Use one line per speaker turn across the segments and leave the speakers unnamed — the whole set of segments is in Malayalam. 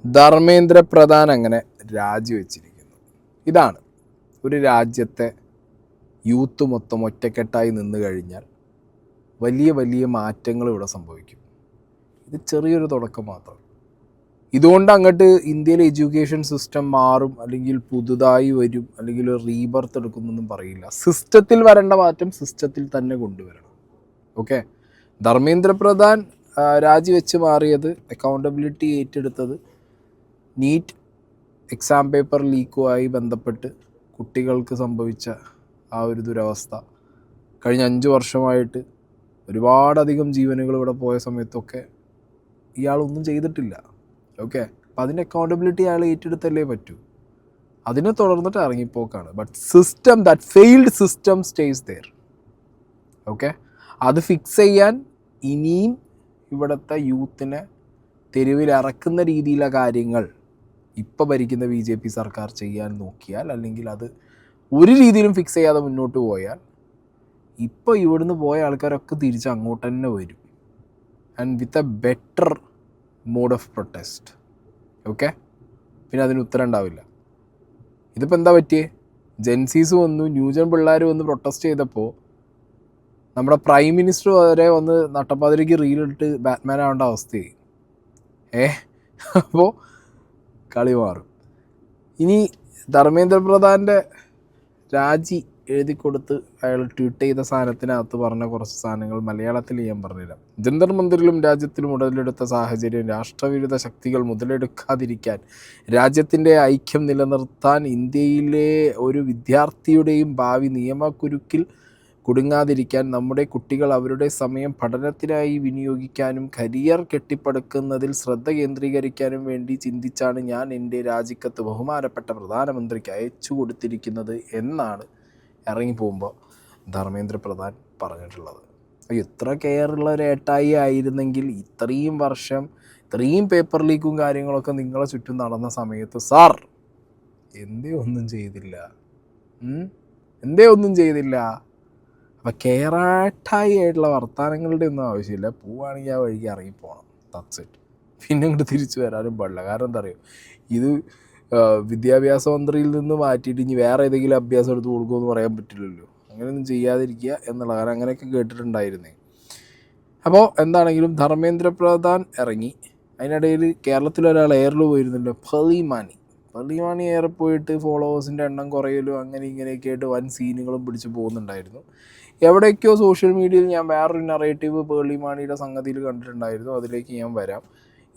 ധർമ്മേന്ദ്ര പ്രധാൻ അങ്ങനെ രാജിവെച്ചിരിക്കുന്നു. ഇതാണ് ഒരു രാജ്യത്തെ യൂത്ത് മൊത്തം ഒറ്റക്കെട്ടായി നിന്ന് കഴിഞ്ഞാൽ വലിയ വലിയ മാറ്റങ്ങൾ ഇവിടെ സംഭവിക്കും. ഇത് ചെറിയൊരു തുടക്കം മാത്രം. ഇതുകൊണ്ട് അങ്ങോട്ട് ഇന്ത്യയിലെ എഡ്യൂക്കേഷൻ സിസ്റ്റം മാറും, അല്ലെങ്കിൽ പുതുതായി വരും, അല്ലെങ്കിൽ റീബർത്ത് എടുക്കുന്നൊന്നും പറയില്ല. സിസ്റ്റത്തിൽ വരേണ്ട മാറ്റം സിസ്റ്റത്തിൽ തന്നെ കൊണ്ടുവരണം. ഓക്കെ, ധർമ്മേന്ദ്ര പ്രധാൻ രാജിവെച്ച് മാറിയത്, അക്കൗണ്ടബിലിറ്റി ഏറ്റെടുത്തത് നീറ്റ് എക്സാം പേപ്പർ ലീക്കുമായി ബന്ധപ്പെട്ട് കുട്ടികൾക്ക് സംഭവിച്ച ആ ഒരു ദുരവസ്ഥ, കഴിഞ്ഞ 5 വർഷമായിട്ട് ഒരുപാടധികം ജീവനുകൾ ഇവിടെ പോയ സമയത്തൊക്കെ ഇയാളൊന്നും ചെയ്തിട്ടില്ല. ഓക്കെ, അപ്പം അതിൻ്റെ അക്കൗണ്ടബിലിറ്റി അയാൾ ഏറ്റെടുത്തല്ലേ പറ്റൂ. അതിനെ തുടർന്നിട്ട് ഇറങ്ങിപ്പോക്കാണ്. But system, that failed system stays there. Okay, അത് ഫിക്സ് ചെയ്യാൻ ഇനിയും ഇവിടുത്തെ യൂത്തിനെ തെരുവിലിറക്കുന്ന രീതിയിലെ കാര്യങ്ങൾ ഇപ്പോൾ ഭരിക്കുന്ന BJP സർക്കാർ ചെയ്യാൻ നോക്കിയാൽ, അല്ലെങ്കിൽ അത് ഒരു രീതിയിലും ഫിക്സ് ചെയ്യാതെ മുന്നോട്ട് പോയാൽ, ഇപ്പോൾ ഇവിടുന്ന് പോയ ആൾക്കാരൊക്കെ തിരിച്ച് അങ്ങോട്ട് തന്നെ വരും. And with a better mode of protest. Okay, പിന്നെ അതിന് ഉത്തരം ഉണ്ടാവില്ല. ഇതിപ്പോൾ എന്താ പറ്റിയേ? ജെൻസീസ് വന്നു, ന്യൂജൻ പിള്ളേർ വന്ന് പ്രൊട്ടസ്റ്റ് ചെയ്തപ്പോൾ നമ്മുടെ പ്രൈം മിനിസ്റ്റർ വരെ വന്ന് നട്ടപ്പാതിരിക്ക് റീലിട്ട് ബാറ്റ്മാൻ ആവേണ്ട അവസ്ഥയായി. അപ്പോൾ കളി മാറും. ഇനി ധർമ്മേന്ദ്ര പ്രധാൻ്റെ രാജി എഴുതി കൊടുത്ത് അയാൾ ട്വീറ്റ് ചെയ്ത സാധനത്തിനകത്ത് പറഞ്ഞ കുറച്ച് സാധനങ്ങൾ മലയാളത്തിൽ ഞാൻ പറഞ്ഞുതരാം. ജന്തർ മന്ദിറിലും രാജ്യത്തിലും ഉടലെടുത്ത സാഹചര്യം രാഷ്ട്രവിരുദ്ധ ശക്തികൾ മുതലെടുക്കാതിരിക്കാൻ, രാജ്യത്തിൻ്റെ ഐക്യം നിലനിർത്താൻ, ഇന്ത്യയിലെ ഒരു വിദ്യാർത്ഥിയുടെയും ഭാവി നിയമക്കുരുക്കിൽ കുടുങ്ങാതിരിക്കാൻ, നമ്മുടെ കുട്ടികൾ അവരുടെ സമയം പഠനത്തിനായി വിനിയോഗിക്കാനും കരിയർ കെട്ടിപ്പടുക്കുന്നതിൽ ശ്രദ്ധ കേന്ദ്രീകരിക്കാനും വേണ്ടി ചിന്തിച്ചാണ് ഞാൻ എൻ്റെ രാജിക്കത്ത് ബഹുമാനപ്പെട്ട പ്രധാനമന്ത്രിക്ക് അയച്ചു കൊടുത്തിരിക്കുന്നത് എന്നാണ് ഇറങ്ങിപ്പോകുമ്പോൾ ധർമ്മേന്ദ്ര പ്രധാൻ പറഞ്ഞിട്ടുള്ളത്. എത്ര കെയറുള്ള ഒരു ഏട്ടായി ആയിരുന്നെങ്കിൽ ഇത്രയും വർഷം ഇത്രയും പേപ്പർ ലീക്കും കാര്യങ്ങളൊക്കെ നിങ്ങളെ ചുറ്റും നടന്ന സമയത്ത് സാർ എന്തേ ഒന്നും ചെയ്തില്ല? എന്തേ ഒന്നും ചെയ്തില്ല? അപ്പം കെയറാട്ടായി ആയിട്ടുള്ള വർത്തമാനങ്ങളുടെ ഒന്നും ആവശ്യമില്ല. പോവുകയാണെങ്കിൽ ആ വഴിക്ക് ഇറങ്ങിപ്പോകണം. That's it. പിന്നെ ഇങ്ങോട്ട് തിരിച്ചു വരാനും പാടില്ല. കാരണം എന്താ പറയുക, ഇത് വിദ്യാഭ്യാസ മന്ത്രിയിൽ നിന്ന് മാറ്റിയിട്ട് ഇനി വേറെ ഏതെങ്കിലും അഭ്യാസം എടുത്ത് കൊടുക്കുമെന്ന് പറയാൻ പറ്റില്ലല്ലോ. അങ്ങനെയൊന്നും ചെയ്യാതിരിക്കുക എന്നുള്ള കാര്യം അങ്ങനെയൊക്കെ കേട്ടിട്ടുണ്ടായിരുന്നേ. അപ്പോൾ എന്താണെങ്കിലും ധർമ്മേന്ദ്ര പ്രധാൻ ഇറങ്ങി. അതിനിടയിൽ കേരളത്തിലൊരാൾ എയറിൽ പോയിരുന്നല്ലോ, പള്ളിമാണി എയർ പോയിട്ട് ഫോളോവേഴ്സിൻ്റെ എണ്ണം കുറയലും അങ്ങനെ ഇങ്ങനെയൊക്കെ ആയിട്ട് വൻ സീനുകളും പിടിച്ച് പോകുന്നുണ്ടായിരുന്നു. എവിടേക്കോ സോഷ്യൽ മീഡിയയിൽ ഞാൻ വേറൊരു നറേറ്റീവ് പേളിമാണിയുടെ സംഗതിയിൽ കണ്ടിട്ടുണ്ടായിരുന്നു. അതിലേക്ക് ഞാൻ വരാം.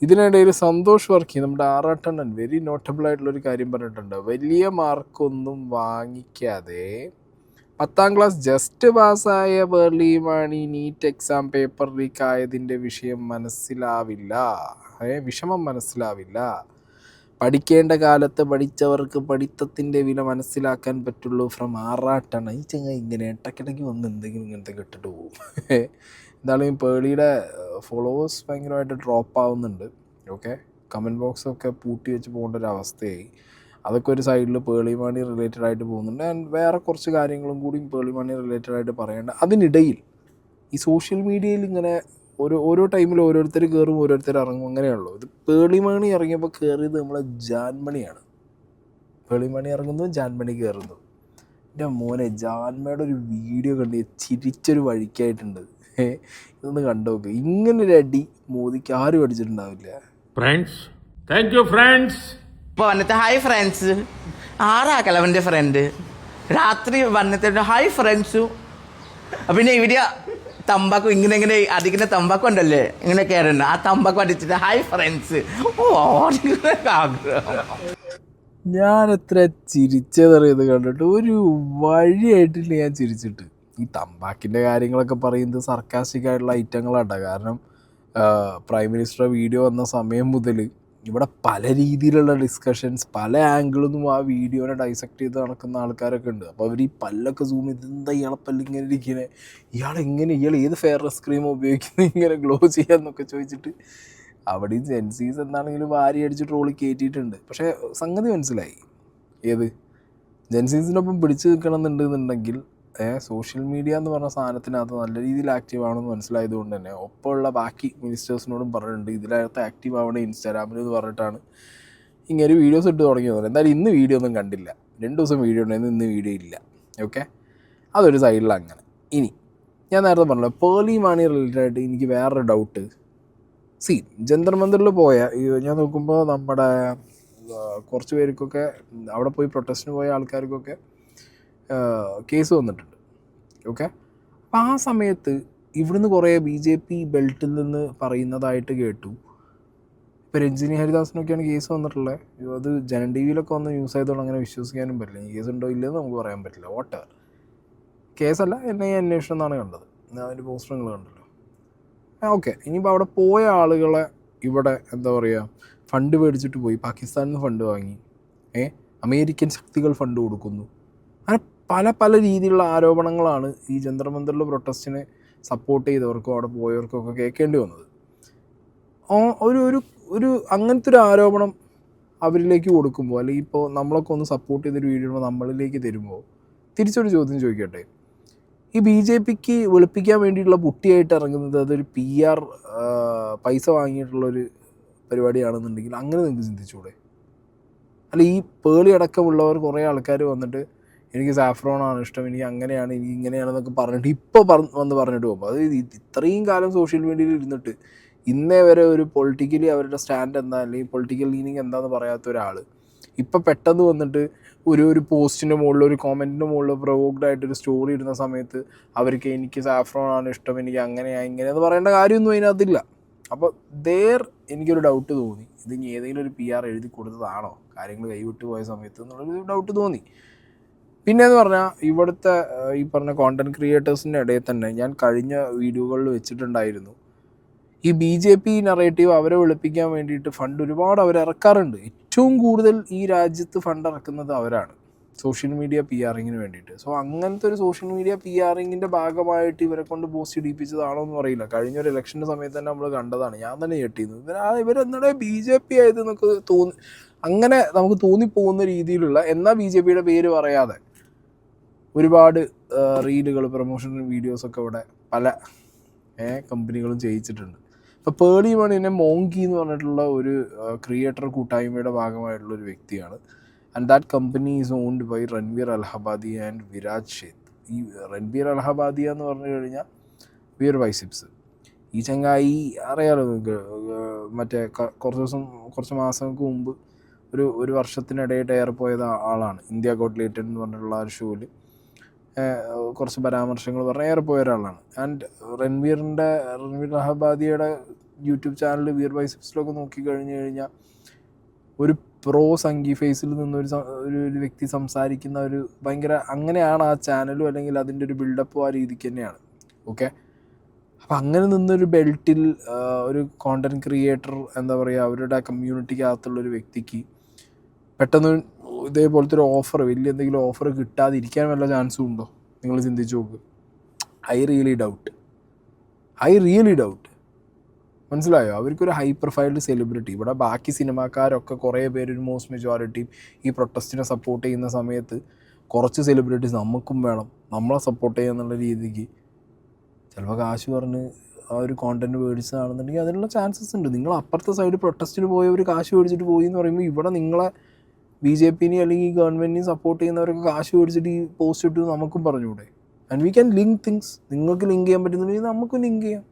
ഇതിനിടയിൽ സന്തോഷ് വർക്കി, നമ്മുടെ ആറാട്ടണ്ണൻ, വെരി നോട്ടബിൾ ആയിട്ടുള്ളൊരു കാര്യം പറഞ്ഞിട്ടുണ്ട്. വലിയ മാർക്കൊന്നും വാങ്ങിക്കാതെ 10ാം ക്ലാസ് ജസ്റ്റ് പാസ്സായ പേർളിമാണി നീറ്റ് എക്സാം പേപ്പർ ലീക്ക് ആയതിൻ്റെ വിഷമം മനസ്സിലാവില്ല. പഠിക്കേണ്ട കാലത്ത് പഠിച്ചവർക്ക് പഠിത്തത്തിൻ്റെ വില മനസ്സിലാക്കാൻ പറ്റുള്ളൂ. ഫ്രം ആറാട്ടണ്ണ. ഈ ചങ്ങ ഇങ്ങനെ ഇടയ്ക്കിടയ്ക്ക് വന്ന് എന്തെങ്കിലും ഇങ്ങനത്തെ കെട്ടിട്ട് പോകും. എന്തായാലും പേളിയുടെ ഫോളോവേഴ്സ് ഭയങ്കരമായിട്ട് ഡ്രോപ്പ് ആവുന്നുണ്ട്. ഓക്കെ, കമൻറ്റ് ബോക്സൊക്കെ പൂട്ടി വെച്ച് പോകേണ്ട ഒരു അവസ്ഥയായി. അതൊക്കെ ഒരു സൈഡിൽ പേളിമാണി റിലേറ്റഡ് ആയിട്ട് പോകുന്നുണ്ട്. ആൻഡ് വേറെ കുറച്ച് കാര്യങ്ങളും കൂടി പേളിമാണി റിലേറ്റഡ് ആയിട്ട് പറയേണ്ട. അതിനിടയിൽ ഈ സോഷ്യൽ മീഡിയയിൽ ഇങ്ങനെ ഓരോ ടൈമിൽ ഓരോരുത്തർ കയറും, ഓരോരുത്തർ ഇറങ്ങും, അങ്ങനെയുള്ളൂ. ഇത് പേളിമണി ഇറങ്ങിയപ്പോൾ കയറിയത് നമ്മളെ ജാൻമണിയാണ്. പേളിമണി ഇറങ്ങുന്നു, ജാൻമണി കയറുന്നു. എൻ്റെ മോനെ, ജാൻമയുടെ ഒരു വീഡിയോ കണ്ട് ചിരിച്ചൊരു വഴിക്കായിട്ടുണ്ട്. ഇതൊന്ന് കണ്ടു നോക്ക്. ഇങ്ങനൊരു അടി മോദിക്ക് ആരും അടിച്ചിട്ടുണ്ടാവില്ല.
Friends, thank you friends.
ഇപ്പോൾ വന്നിട്ട് ഹായ് ഫ്രണ്ട്സ്, ആരാ കിളവൻ്റെ ഫ്രണ്ട്? രാത്രി വന്നിട്ട് ഹായ് ഫ്രണ്ട്സു. പിന്നെ ഇവിടെ തമ്പാക്കു ഇങ്ങനെ അതിങ്ങനെ തമ്പാക്കു ഉണ്ടല്ലേ, ഇങ്ങനെ കയറുന്നു. ആ തമ്പാക്കു അടിച്ചിട്ട് ഹായ് ഫ്രണ്ട്സ്.
ഞാൻ എത്ര ചിരിച്ചതറിയത് കണ്ടിട്ട് ഒരു വഴിയായിട്ടില്ല ഞാൻ ചിരിച്ചിട്ട്. ഈ തമ്പാക്കിൻ്റെ കാര്യങ്ങളൊക്കെ പറയുന്നത് സർക്കാസ്റ്റിക് ആയിട്ടുള്ള ഐറ്റങ്ങളാണ്. കാരണം പ്രൈം മിനിസ്റ്റർ വീഡിയോ വന്ന സമയം മുതൽ ഇവിടെ പല രീതിയിലുള്ള ഡിസ്കഷൻസ്, പല ആംഗിളിൽ നിന്നും ആ വീഡിയോനെ ഡൈസെക്റ്റ് ചെയ്ത് നടക്കുന്ന ആൾക്കാരൊക്കെ ഉണ്ട്. അപ്പോൾ അവർ ഈ പല്ലൊക്കെ സൂം ചെയ്ത് എന്താ ഇയാളെ പല്ല് ഇങ്ങനെ ഇരിക്കുന്നത്, ഇയാൾ ഏത് ഫെയർനെസ് ക്രീം ഉപയോഗിക്കുന്നത് ഇങ്ങനെ ഗ്ലോ ചെയ്യാന്നൊക്കെ ചോദിച്ചിട്ട് അവിടെയും ജെൻസീസ് എന്താണെങ്കിലും വാരി അടിച്ച് ട്രോളി കയറ്റിയിട്ടുണ്ട്. പക്ഷേ സംഗതി മനസ്സിലായി. ഏത് ജെൻസീസിനൊപ്പം പിടിച്ചു നിൽക്കണം എന്നുണ്ടെന്നുണ്ടെങ്കിൽ സോഷ്യൽ മീഡിയ എന്ന് പറഞ്ഞ സാധനത്തിനകത്ത് നല്ല രീതിയിൽ ആക്റ്റീവ് ആവണമെന്ന് മനസ്സിലായതുകൊണ്ട് തന്നെ ഒപ്പമുള്ള ബാക്കി മിനിസ്റ്റേഴ്സിനോടും പറഞ്ഞിട്ടുണ്ട് ഇതിനകത്ത് ആക്റ്റീവ് ആവണേ ഇൻസ്റ്റാഗ്രാമിൽ എന്ന് പറഞ്ഞിട്ടാണ് ഇങ്ങനെ വീഡിയോസ് ഇട്ട് തുടങ്ങിയത്. എന്തായാലും ഇന്ന് വീഡിയോ ഒന്നും കണ്ടില്ല. 2 ദിവസം വീഡിയോ ഉണ്ടായിരുന്നു, ഇന്ന് വീഡിയോ ഇല്ല. ഓക്കെ, അതൊരു സൈഡിൽ അങ്ങനെ. ഇനി ഞാൻ നേരത്തെ പറഞ്ഞല്ലോ പേർലി മാണി റിലേറ്റഡായിട്ട് എനിക്ക് വേറൊരു ഡൗട്ട്. ജന്തർ മന്ദിറിൽ പോയ ഞാൻ നോക്കുമ്പോൾ നമ്മുടെ കുറച്ച് പേർക്കൊക്കെ അവിടെ പോയി പ്രൊട്ടസ്റ്റിന് പോയ ആൾക്കാർക്കൊക്കെ കേസ് വന്നിട്ടുണ്ട്. ഓക്കെ, അപ്പം ആ സമയത്ത് ഇവിടുന്ന് കുറേ BJP ബെൽറ്റിൽ നിന്ന് പറയുന്നതായിട്ട് കേട്ടു. ഇപ്പോൾ രഞ്ജിനി ഹരിദാസിനൊക്കെയാണ് കേസ് വന്നിട്ടുള്ളത്. അത് ജനൻ ടി വിയിലൊക്കെ വന്ന് ന്യൂസ് ആയതുകൊണ്ട് അങ്ങനെ വിശ്വസിക്കാനും പറ്റില്ല. ഈ കേസ് ഉണ്ടോ ഇല്ലെന്ന് നമുക്ക് പറയാൻ പറ്റില്ല. വോട്ടെവർ കേസല്ല, എന്നെ അന്വേഷണം എന്നാണ് കണ്ടത്. അതിൻ്റെ പോസ്റ്ററുകൾ കണ്ടല്ലോ. ഓക്കെ, ഇനിയിപ്പോൾ അവിടെ പോയ ആളുകളെ ഇവിടെ എന്താ പറയുക ഫണ്ട് മേടിച്ചിട്ട് പോയി, പാകിസ്ഥാനിൽ നിന്ന് ഫണ്ട് വാങ്ങി, അമേരിക്കൻ ശക്തികൾ ഫണ്ട് കൊടുക്കുന്നു, അങ്ങനെ പല പല രീതിയിലുള്ള ആരോപണങ്ങളാണ് ഈ ജന്തർ മന്ദിറിൽ പ്രൊട്ടസ്റ്റിനെ സപ്പോർട്ട് ചെയ്തവർക്കും അവിടെ പോയവർക്കൊക്കെ കേൾക്കേണ്ടി വന്നത്. ഒരു അങ്ങനത്തെ ഒരു ആരോപണം അവരിലേക്ക് കൊടുക്കുമ്പോൾ, അല്ലെങ്കിൽ ഇപ്പോൾ നമ്മളൊക്കെ ഒന്ന് സപ്പോർട്ട് ചെയ്തൊരു വീഡിയോ നമ്മളിലേക്ക് തരുമ്പോൾ തിരിച്ചൊരു ചോദ്യം ചോദിക്കട്ടെ. ഈ BJPക്ക് വെളുപ്പിക്കാൻ വേണ്ടിയിട്ടുള്ള പുട്ടിയായിട്ട് ഇറങ്ങുന്നത് അതൊരു PR പൈസ വാങ്ങിയിട്ടുള്ളൊരു പരിപാടിയാണെന്നുണ്ടെങ്കിൽ അങ്ങനെ നിങ്ങൾക്ക് ചിന്തിച്ചൂടെ? അല്ല, ഈ പേളി അടക്കമുള്ളവർ കുറേ ആൾക്കാർ വന്നിട്ട് എനിക്ക് സാഫ്രോണാണ് ഇഷ്ടം, എനിക്ക് അങ്ങനെയാണ്, എനിക്ക് ഇങ്ങനെയാണെന്നൊക്കെ പറഞ്ഞിട്ട് ഇപ്പോൾ വന്ന് പറഞ്ഞിട്ട് പോകുമ്പോൾ അത് ഇത്രയും കാലം സോഷ്യൽ മീഡിയയിൽ ഇരുന്നിട്ട് ഇന്നേ വരെ ഒരു പൊളിറ്റിക്കലി അവരുടെ സ്റ്റാൻഡ് എന്താ അല്ലെങ്കിൽ പൊളിറ്റിക്കൽ ലീനിങ് എന്താണെന്ന് പറയാത്ത ഒരാൾ ഇപ്പം പെട്ടെന്ന് വന്നിട്ട് ഒരു പോസ്റ്റിൻ്റെ മുകളിൽ ഒരു കോമെൻറ്റിൻ്റെ മുകളിൽ പ്രൊവോക്ഡ് ആയിട്ടൊരു സ്റ്റോറി ഇടുന്ന സമയത്ത് അവർക്ക് എനിക്ക് സാഫ്രോണാണ് ഇഷ്ടം, എനിക്ക് അങ്ങനെയാണ് ഇങ്ങനെയെന്ന് പറയേണ്ട കാര്യമൊന്നും അതിനകത്തില്ല. അപ്പോൾ എനിക്കൊരു ഡൗട്ട് തോന്നി, ഇത് ഇനി ഏതെങ്കിലും ഒരു PR എഴുതി കൊടുത്തതാണോ കാര്യങ്ങൾ കൈവിട്ട് പോയ സമയത്ത് എന്നുള്ളൊരു ഡൗട്ട് തോന്നി. പിന്നെയെന്ന് പറഞ്ഞാൽ ഇവിടുത്തെ ഈ പറഞ്ഞ കോണ്ടൻറ് ക്രിയേറ്റേഴ്സിൻ്റെ ഇടയിൽ തന്നെ ഞാൻ കഴിഞ്ഞ വീഡിയോകളിൽ വെച്ചിട്ടുണ്ടായിരുന്നു, ഈ BJP നറേറ്റീവ് അവരെ വെളുപ്പിക്കാൻ വേണ്ടിയിട്ട് ഫണ്ട് ഒരുപാട് അവർ ഇറക്കാറുണ്ട്. ഏറ്റവും കൂടുതൽ ഈ രാജ്യത്ത് ഫണ്ട് ഇറക്കുന്നത് അവരാണ് സോഷ്യൽ മീഡിയ PRിങ്ങിന് വേണ്ടിയിട്ട്. സോ അങ്ങനത്തെ ഒരു സോഷ്യൽ മീഡിയ PRിങ്ങിൻ്റെ ഭാഗമായിട്ട് ഇവരെ കൊണ്ട് പോസ്റ്റ് ഇടിപ്പിച്ചതാണോ എന്ന് അറിയില്ല. കഴിഞ്ഞൊരു ഇലക്ഷൻ്റെ സമയത്ത് തന്നെ നമ്മൾ കണ്ടതാണ്. ഞാൻ തന്നെ ഞെട്ടിയിരുന്നു, ഇവരെന്താണ് BJP ആയത് എന്നൊക്കെ അങ്ങനെ നമുക്ക് തോന്നിപ്പോകുന്ന രീതിയിലുള്ള, എന്നാൽ BJPയുടെ പേര് പറയാതെ ഒരുപാട് റീലുകൾ പ്രൊമോഷൻ വീഡിയോസൊക്കെ ഇവിടെ പല കമ്പനികളും ചെയ്യിച്ചിട്ടുണ്ട്. ഇപ്പോൾ പേളി മണിനെ മോങ്കി എന്ന് പറഞ്ഞിട്ടുള്ള ഒരു ക്രിയേറ്റർ കൂട്ടായ്മയുടെ ഭാഗമായിട്ടുള്ള ഒരു വ്യക്തിയാണ്. And that company is owned by Ranveer Allahbadia and Viraj Sheth. ഈ റൺവീർ അൽഹബാദിയ എന്ന് പറഞ്ഞു കഴിഞ്ഞാൽ വീർ ബൈസിപ്സ്. ഈ ചങ്ങായി അറിയാലോ നിങ്ങൾക്ക്, മറ്റേ കുറച്ച് മാസങ്ങൾക്ക് മുമ്പ് ഒരു വർഷത്തിനിടയായിട്ട് ഏറിപ്പോയത് ആളാണ്. ഇന്ത്യ ഗോട്ട് ലേറ്റഡ് എന്ന് പറഞ്ഞിട്ടുള്ള ഒരു ഷോയിൽ കുറച്ച് പരാമർശങ്ങൾ പറഞ്ഞ് ഏറിപ്പോയ ഒരാളാണ്. ആൻഡ് റൺവീർ അൽഹബാദിയുടെ യൂട്യൂബ് ചാനൽ വീർ ബൈസിപ്സിലൊക്കെ നോക്കിക്കഴിഞ്ഞ് കഴിഞ്ഞാൽ ഒരു സംഗി ഫേസിൽ നിന്നൊരു വ്യക്തി സംസാരിക്കുന്ന ഒരു ഭയങ്കര അങ്ങനെയാണ് ആ ചാനലും, അല്ലെങ്കിൽ അതിൻ്റെ ഒരു ബിൽഡപ്പും ആ രീതിക്ക് തന്നെയാണ്. ഓക്കെ, അപ്പം അങ്ങനെ നിന്നൊരു ബെൽറ്റിൽ ഒരു കോണ്ടൻറ് ക്രിയേറ്റർ എന്താ പറയുക അവരുടെ കമ്മ്യൂണിറ്റിക്കകത്തുള്ളൊരു വ്യക്തിക്ക് പെട്ടെന്ന് ഇതേപോലത്തെ ഒരു ഓഫർ, വലിയ എന്തെങ്കിലും ഓഫർ കിട്ടാതിരിക്കാൻ വല്ല ചാൻസും ഉണ്ടോ? നിങ്ങൾ ചിന്തിച്ച് നോക്ക്. I really doubt. മനസ്സിലായോ? അവർക്കൊരു ഹൈ പ്രൊഫൈൽഡ് സെലിബ്രിറ്റി, ഇവിടെ ബാക്കി സിനിമാക്കാരൊക്കെ കുറേ പേര്, ഒരു മോസ്റ്റ് മെജോറിറ്റിയും ഈ പ്രൊട്ടസ്റ്റിനെ സപ്പോർട്ട് ചെയ്യുന്ന സമയത്ത് കുറച്ച് സെലിബ്രിറ്റീസ് നമുക്കും വേണം, നമ്മളെ സപ്പോർട്ട് ചെയ്യുക എന്നുള്ള രീതിക്ക് ചിലപ്പോൾ കാശ് പറഞ്ഞ് ആ ഒരു കോണ്ടൻറ്റ് മേടിച്ചതാണെന്നുണ്ടെങ്കിൽ അതിനുള്ള ചാൻസസ് ഉണ്ട്. നിങ്ങൾ അപ്പുറത്തെ സൈഡ് പ്രൊട്ടസ്റ്റിന് പോയവർ കാശ് മേടിച്ചിട്ട് പോയി എന്ന് പറയുമ്പോൾ ഇവിടെ നിങ്ങളെ BJPനെയും അല്ലെങ്കിൽ ഗവൺമെൻറ്റിനെയും സപ്പോർട്ട് ചെയ്യുന്നവരൊക്കെ കാശ് മേടിച്ചിട്ട് ഈ പോസ്റ്റ് ഇട്ട് നമുക്കും പറഞ്ഞുകൂടെ? And we can link things. നിങ്ങൾക്ക് ലിങ്ക് ചെയ്യാൻ പറ്റുന്നുണ്ടെങ്കിൽ നമുക്കും ലിങ്ക് ചെയ്യാം.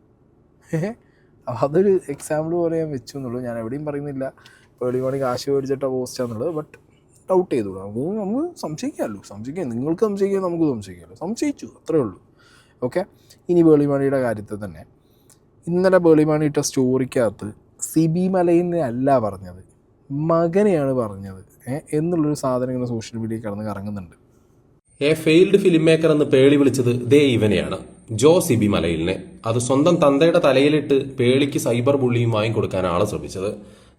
അതൊരു എക്സാമ്പിൾ പോലെ ഞാൻ വെച്ചു എന്നുള്ളൂ. ഞാൻ എവിടെയും പറയുന്നില്ല പേളി മണി കാശ് മേടിച്ചിട്ട പോസ്റ്റാന്നുള്ളത്. ബട്ട് ഡൗട്ട് ചെയ്തു, നമുക്ക് സംശയിക്കാമല്ലോ. നിങ്ങൾക്ക് സംശയിക്കാം, നമുക്ക് സംശയിക്കാമല്ലോ. സംശയിച്ചു, അത്രേ ഉള്ളൂ. ഓക്കെ, ഇനി പേളി മണിയുടെ കാര്യത്തിൽ തന്നെ ഇന്നലെ പേളി മണി ഇട്ട സ്റ്റോറിക്കകത്ത് സിബി മലയിനെ അല്ല പറഞ്ഞത്, മകനെയാണ് പറഞ്ഞത് എന്നുള്ളൊരു സാധനം ഇങ്ങനെ സോഷ്യൽ മീഡിയയിൽ കിടന്ന് കറങ്ങുന്നുണ്ട്.
ഫെയിൽഡ് ഫിലിം മേക്കർ എന്ന് പേളി വിളിച്ചത് ഇവനെയാണ്, ജോ സിബി മലയിലിനെ. അത് സ്വന്തം തന്തയുടെ തലയിലിട്ട് പേളിക്ക് സൈബർ ബുള്ളിയും വാങ്ങിക്കൊടുക്കാൻ ആളെ ശ്രമിച്ചത്.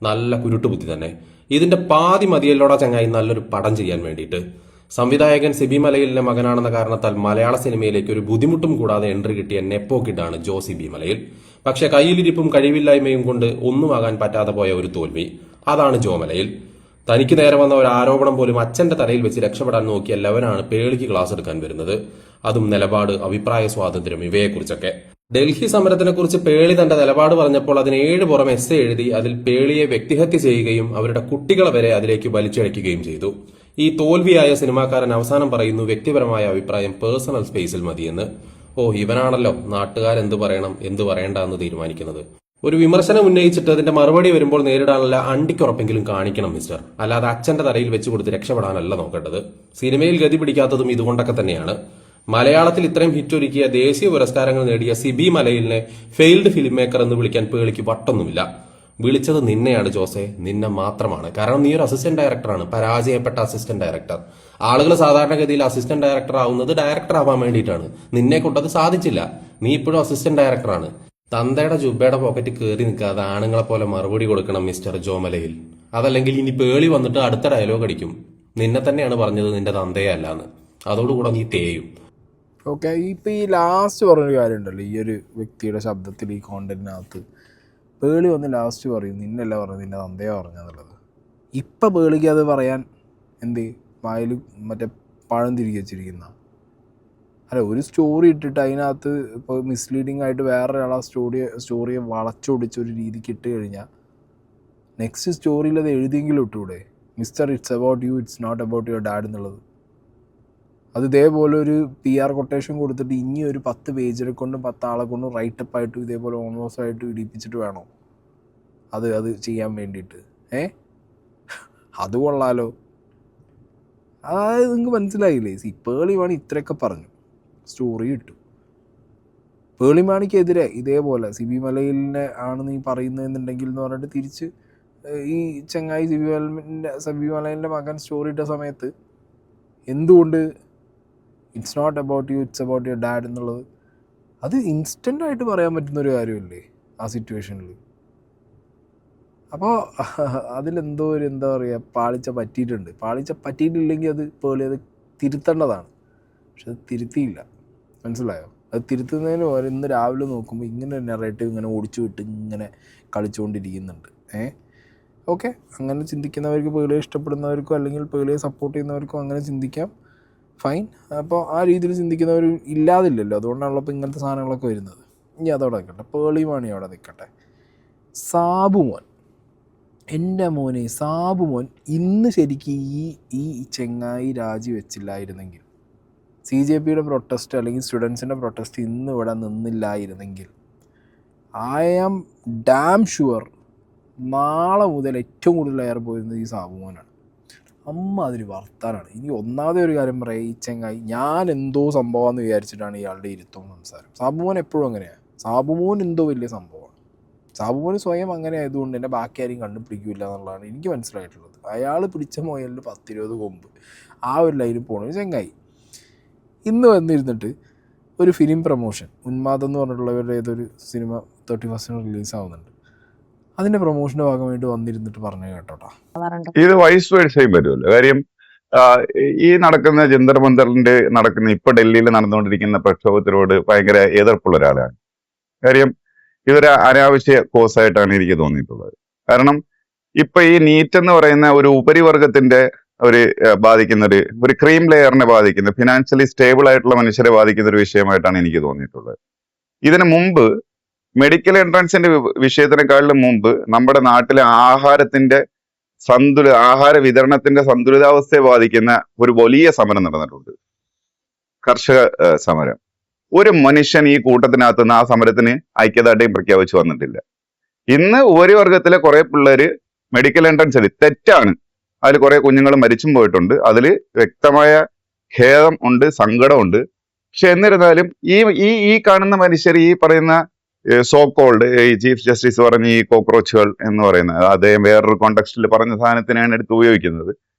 നല്ല കുരുട്ടുബുദ്ധി തന്നെ. ഇതിന്റെ പാതി മതിയല്ലോടാ ചങ്ങായി നല്ലൊരു പടം ചെയ്യാൻ വേണ്ടിയിട്ട്. സംവിധായകൻ സിബി മലയിലിന്റെ മകനാണെന്ന കാരണത്താൽ മലയാള സിനിമയിലേക്ക് ഒരു ബുദ്ധിമുട്ടും കൂടാതെ എൻട്രി കിട്ടിയ നെപ്പോ കിഡാണ് ജോ സിബി മലയിൽ. പക്ഷെ കയ്യിലിരിപ്പും കഴിവില്ലായ്മയും കൊണ്ട് ഒന്നുമാകാൻ പറ്റാതെ പോയ ഒരു തോൽവി, അതാണ് ജോ മലയിൽ. തനിക്ക് നേരെ വന്ന ഒരു ആരോപണം പോലും അച്ഛന്റെ തലയിൽ വെച്ച് രക്ഷപ്പെടാൻ നോക്കിയ ലവനാണ് പേളിക്ക് ക്ലാസ് എടുക്കാൻ വരുന്നത്. അതും നിലപാട്, അഭിപ്രായ സ്വാതന്ത്ര്യം ഇവയെക്കുറിച്ചൊക്കെ. ഡൽഹി സമരത്തിനെ കുറിച്ച് പേളി തന്റെ നിലപാട് പറഞ്ഞപ്പോൾ അതിന് 7 പുറം എസ്സേ എഴുതി അതിൽ പേളിയെ വ്യക്തിഹത്യ ചെയ്യുകയും അവരുടെ കുട്ടികളെ വരെ അതിലേക്ക് വലിച്ചഴയ്ക്കുകയും ചെയ്തു. ഈ തോൽവിയായ സിനിമാക്കാരൻ അവസാനം പറയുന്നു വ്യക്തിപരമായ അഭിപ്രായം പേഴ്സണൽ സ്പേസിൽ മതിയെന്ന്. ഇവനാണല്ലോ നാട്ടുകാരെന്ത് പറയണം എന്ത് പറയണ്ട എന്ന് തീരുമാനിക്കുന്നത്. ഒരു വിമർശനം ഉന്നയിച്ചിട്ട് അതിന്റെ മറുപടി വരുമ്പോൾ നേരിടാനുള്ള അണ്ടിക്കുറപ്പെങ്കിലും കാണിക്കണം മിസ്റ്റർ. അല്ലാതെ അച്ഛന്റെ തലയിൽ വെച്ച് കൊടുത്ത് രക്ഷപ്പെടാനല്ല നോക്കേണ്ടത്. സിനിമയിൽ ഗതി പിടിക്കാത്തതും ഇതുകൊണ്ടൊക്കെ തന്നെയാണ്. മലയാളത്തിൽ ഇത്രയും ഹിറ്റ് ഒരുക്കിയ ദേശീയ പുരസ്കാരങ്ങൾ നേടിയ സിബി മലയിലിനെ ഫെയിൽഡ് ഫിലിം മേക്കർ എന്ന് വിളിക്കാൻ പേളിക്ക് വട്ടൊന്നുമില്ല. വിളിച്ചത് നിന്നെയാണ് ജോസെ, നിന്നെ മാത്രമാണ്. കാരണം നീ ഒരു അസിസ്റ്റന്റ് ഡയറക്ടറാണ്, പരാജയപ്പെട്ട അസിസ്റ്റന്റ് ഡയറക്ടർ. ആളുകൾ സാധാരണഗതിയിൽ അസിസ്റ്റന്റ് ഡയറക്ടർ ആവുന്നത് ഡയറക്ടർ ആവാൻ വേണ്ടിയിട്ടാണ്. നിന്നെ കൊണ്ടത് സാധിച്ചില്ല. നീ ഇപ്പോഴും അസിസ്റ്റന്റ് ഡയറക്ടറാണ്. തന്തയുടെ ജുബയുടെ പോക്കറ്റ് കയറി നിൽക്കാതെ ആണുങ്ങളെ പോലെ മറുപടി കൊടുക്കണം മിസ്റ്റർ ജോമലയിൽ. അതല്ലെങ്കിൽ ഇനി പേളി വന്നിട്ട് അടുത്ത ഡയലോഗ് അടിക്കും, നിന്നെ തന്നെയാണ് പറഞ്ഞത് നിന്റെ തന്തയെ അല്ലാന്ന്. അതോടുകൂടെ നീ തേയും.
ഓക്കെ, ഇപ്പം ഈ ലാസ്റ്റ് പറഞ്ഞൊരു കാര്യമുണ്ടല്ലോ, ഈ ഒരു വ്യക്തിയുടെ ശബ്ദത്തിൽ ഈ കോണ്ടന്റിനകത്ത് പേളി വന്ന് ലാസ്റ്റ് പറയും നിന്നല്ല പറഞ്ഞു നിന്റെ തന്തയാ പറഞ്ഞെന്നുള്ളത്. ഇപ്പം പേളിക്ക് അത് പറയാൻ വായിൽ മറ്റേ പഴം തിരികെ വെച്ചിരിക്കുന്ന അല്ല, ഒരു സ്റ്റോറി ഇട്ടിട്ട് അതിനകത്ത് ഇപ്പോൾ മിസ്ലീഡിങ് ആയിട്ട് വേറൊരാളാ സ്റ്റോറിയെ വളച്ചൊടിച്ച് ഒരു രീതിക്ക് ഇട്ട് കഴിഞ്ഞാൽ നെക്സ്റ്റ് സ്റ്റോറിയിൽ അത് എഴുതിയെങ്കിലും ഇട്ടൂടെ, mister it's about you, it's not about your dad എന്നുള്ളത്. അത് ഇതേപോലെ ഒരു PR കൊട്ടേഷൻ കൊടുത്തിട്ട് ഇനി ഒരു 10 പേജിനെ കൊണ്ടും 10 ആളെ കൊണ്ടും റൈറ്റപ്പായിട്ടും ഇതേപോലെ ഓൺവേഴ്സ് ആയിട്ട് ഇടിപ്പിച്ചിട്ട് വേണോ അത് ചെയ്യാൻ വേണ്ടിയിട്ട്? അത് കൊള്ളാലോ. അതായത് നിങ്ങൾക്ക് മനസ്സിലായില്ലേ, പേളി മാണി ഇത്രയൊക്കെ പറഞ്ഞു, സ്റ്റോറി ഇട്ടു. പേളി മാണിക്കെതിരെ ഇതേപോലെ സിബി മലയിലിനെ ആണ് നീ പറയുന്നതെന്നുണ്ടെങ്കിൽ എന്ന് പറഞ്ഞിട്ട് തിരിച്ച് ഈ ചങ്ങായി സിബി മലയിലിൻ്റെ മകൻ സ്റ്റോറി ഇട്ട സമയത്ത് എന്തുകൊണ്ട് it's not about you, it's about your dad എന്നുള്ളത് അത് ഇൻസ്റ്റൻ്റായിട്ട് പറയാൻ പറ്റുന്നൊരു കാര്യമല്ലേ ആ സിറ്റുവേഷനിൽ. അപ്പോൾ അതിലെന്തോ ഒരു എന്താ പറയുക പാളിച്ച പറ്റിയിട്ടില്ലെങ്കിൽ അത് പേളി അത് തിരുത്തേണ്ടതാണ്. പക്ഷെ അത് തിരുത്തിയില്ല, മനസ്സിലായോ? അത് തിരുത്തുന്നതിന് പോലെ ഇന്ന് രാവിലെ നോക്കുമ്പോൾ ഇങ്ങനെ നെറേറ്റീവ് ഇങ്ങനെ ഓടിച്ചു വിട്ട് ഇങ്ങനെ കളിച്ചുകൊണ്ടിരിക്കുന്നുണ്ട്. ഓക്കെ, അങ്ങനെ ചിന്തിക്കുന്നവർക്ക്, പേളിയെ ഇഷ്ടപ്പെടുന്നവർക്കോ അല്ലെങ്കിൽ പേളിയെ സപ്പോർട്ട് ചെയ്യുന്നവർക്കോ അങ്ങനെ ചിന്തിക്കാം, ഫൈൻ. അപ്പോൾ ആ രീതിയിൽ ചിന്തിക്കുന്നവർ ഇല്ലാതില്ലല്ലോ, അതുകൊണ്ടാണല്ലോ ഇപ്പോൾ ഇങ്ങനത്തെ സാധനങ്ങളൊക്കെ വരുന്നത്. ഇനി അതവിടെ നിൽക്കട്ടെ, പേളി മാണി അവിടെ നിൽക്കട്ടെ. സാബുമോൻ, എൻ്റെ മോനെ സാബുമോൻ ഇന്ന് ശരിക്കും ഈ ചെങ്ങായി രാജിവെച്ചില്ലായിരുന്നെങ്കിൽ, CJPയുടെ പ്രൊട്ടസ്റ്റ് അല്ലെങ്കിൽ സ്റ്റുഡൻസിൻ്റെ പ്രൊട്ടസ്റ്റ് ഇന്ന് ഇവിടെ നിന്നില്ലായിരുന്നെങ്കിൽ ഐ ആം ഡാം ഷുവർ നാളെ മുതൽ ഏറ്റവും കൂടുതൽ എയർ പോയിരുന്നത് ഈ സാബുമോനാണ്. അതിന് വർത്താനാണ്. ഇനി ഒന്നാമത്തെ ഒരു കാര്യം പറയാം, ഈ ചെങ്ങായി ഞാൻ എന്തോ സംഭവമാണെന്ന് വിചാരിച്ചിട്ടാണ് ഇയാളുടെ ഇരുത്തവും സംസാരം. സാബുമോൻ എപ്പോഴും അങ്ങനെയാണ്. സാബുമോൻ എന്തോ വലിയ സംഭവമാണ്. സാബുമോൻ സ്വയം അങ്ങനെ ആയതുകൊണ്ട് തന്നെ ബാക്കി ആരും കണ്ടുപിടിക്കില്ല എന്നുള്ളതാണ് എനിക്ക് മനസ്സിലായിട്ടുള്ളത്. അയാൾ പിടിച്ച മുയലിൽ 10-20 കൊമ്പ്, ആ ഒരു ലൈനിൽ പോകണ ഒരു ചെങ്ങായി ഇന്ന് വന്നിരുന്നിട്ട് ഒരു ഫിലിം പ്രൊമോഷൻ, ഉന്മാദം എന്ന് പറഞ്ഞിട്ടുള്ളവരുടെ ഏതൊരു സിനിമ 31st റിലീസാവുന്നുണ്ട്, അതിൻ്റെ പ്രൊമോഷൻ്റെ ഭാഗമായിട്ട് വന്നിരുന്നിട്ട് പറഞ്ഞു കേട്ടോട്ടാ.
ഇത് വൈസ് വേഴ്സയും വരുമല്ലോ. കാര്യം ഈ നടക്കുന്ന ജന്തർ മന്ദറിന്റെ ഇപ്പൊ ഡൽഹിയിൽ നടന്നുകൊണ്ടിരിക്കുന്ന പ്രക്ഷോഭത്തിനോട് ഭയങ്കര എതിർപ്പുള്ള ഒരാളാണ്. കാര്യം ഇതൊരു അനാവശ്യ കോസായിട്ടാണ് എനിക്ക് തോന്നിയിട്ടുള്ളത്. കാരണം ഇപ്പൊ ഈ നീറ്റ് എന്ന് പറയുന്ന ഒരു ഉപരിവർഗത്തിന്റെ ബാധിക്കുന്ന ഒരു ക്രീം ലെയറിനെ ബാധിക്കുന്ന, ഫിനാൻഷ്യലി സ്റ്റേബിൾ ആയിട്ടുള്ള മനുഷ്യരെ ബാധിക്കുന്ന ഒരു വിഷയമായിട്ടാണ് എനിക്ക് തോന്നിയിട്ടുള്ളത്. ഇതിനു മുമ്പ് മെഡിക്കൽ എൻട്രൻസിന്റെ വിഷയത്തിനെക്കാളും മുമ്പ് നമ്മുടെ നാട്ടിലെ ആഹാര വിതരണത്തിന്റെ സന്തുലിതാവസ്ഥയെ ബാധിക്കുന്ന ഒരു വലിയ സമരം നടന്നിട്ടുണ്ട്, കർഷക സമരം. ഒരു മനുഷ്യൻ ഈ കൂട്ടത്തിനകത്ത് നിന്ന് ആ സമരത്തിന് ഐക്യദാർഢ്യം പ്രഖ്യാപിച്ചു വന്നിട്ടില്ല. ഇന്ന് ഉപരിവർഗത്തിലെ കുറെ പിള്ളേര് മെഡിക്കൽ എൻട്രൻസ് തെറ്റാണ്, അതിൽ കുറെ കുഞ്ഞുങ്ങൾ മരിച്ചും പോയിട്ടുണ്ട്, അതിൽ വ്യക്തമായ ഖേദം ഉണ്ട്, സങ്കടമുണ്ട്. പക്ഷെ എന്നിരുന്നാലും ഈ കാണുന്ന മനുഷ്യർ, ഈ പറയുന്ന സോ കോൾഡ് ഈ ചീഫ് ജസ്റ്റിസ് പറഞ്ഞ ഈ കോക്രോച്ചുകൾ എന്ന് പറയുന്നത്, അദ്ദേഹം വേറൊരു കോണ്ടെക്സ്റ്റിൽ പറഞ്ഞ സാധനത്തിനാണ് എടുത്ത് ഉപയോഗിക്കുന്നത്.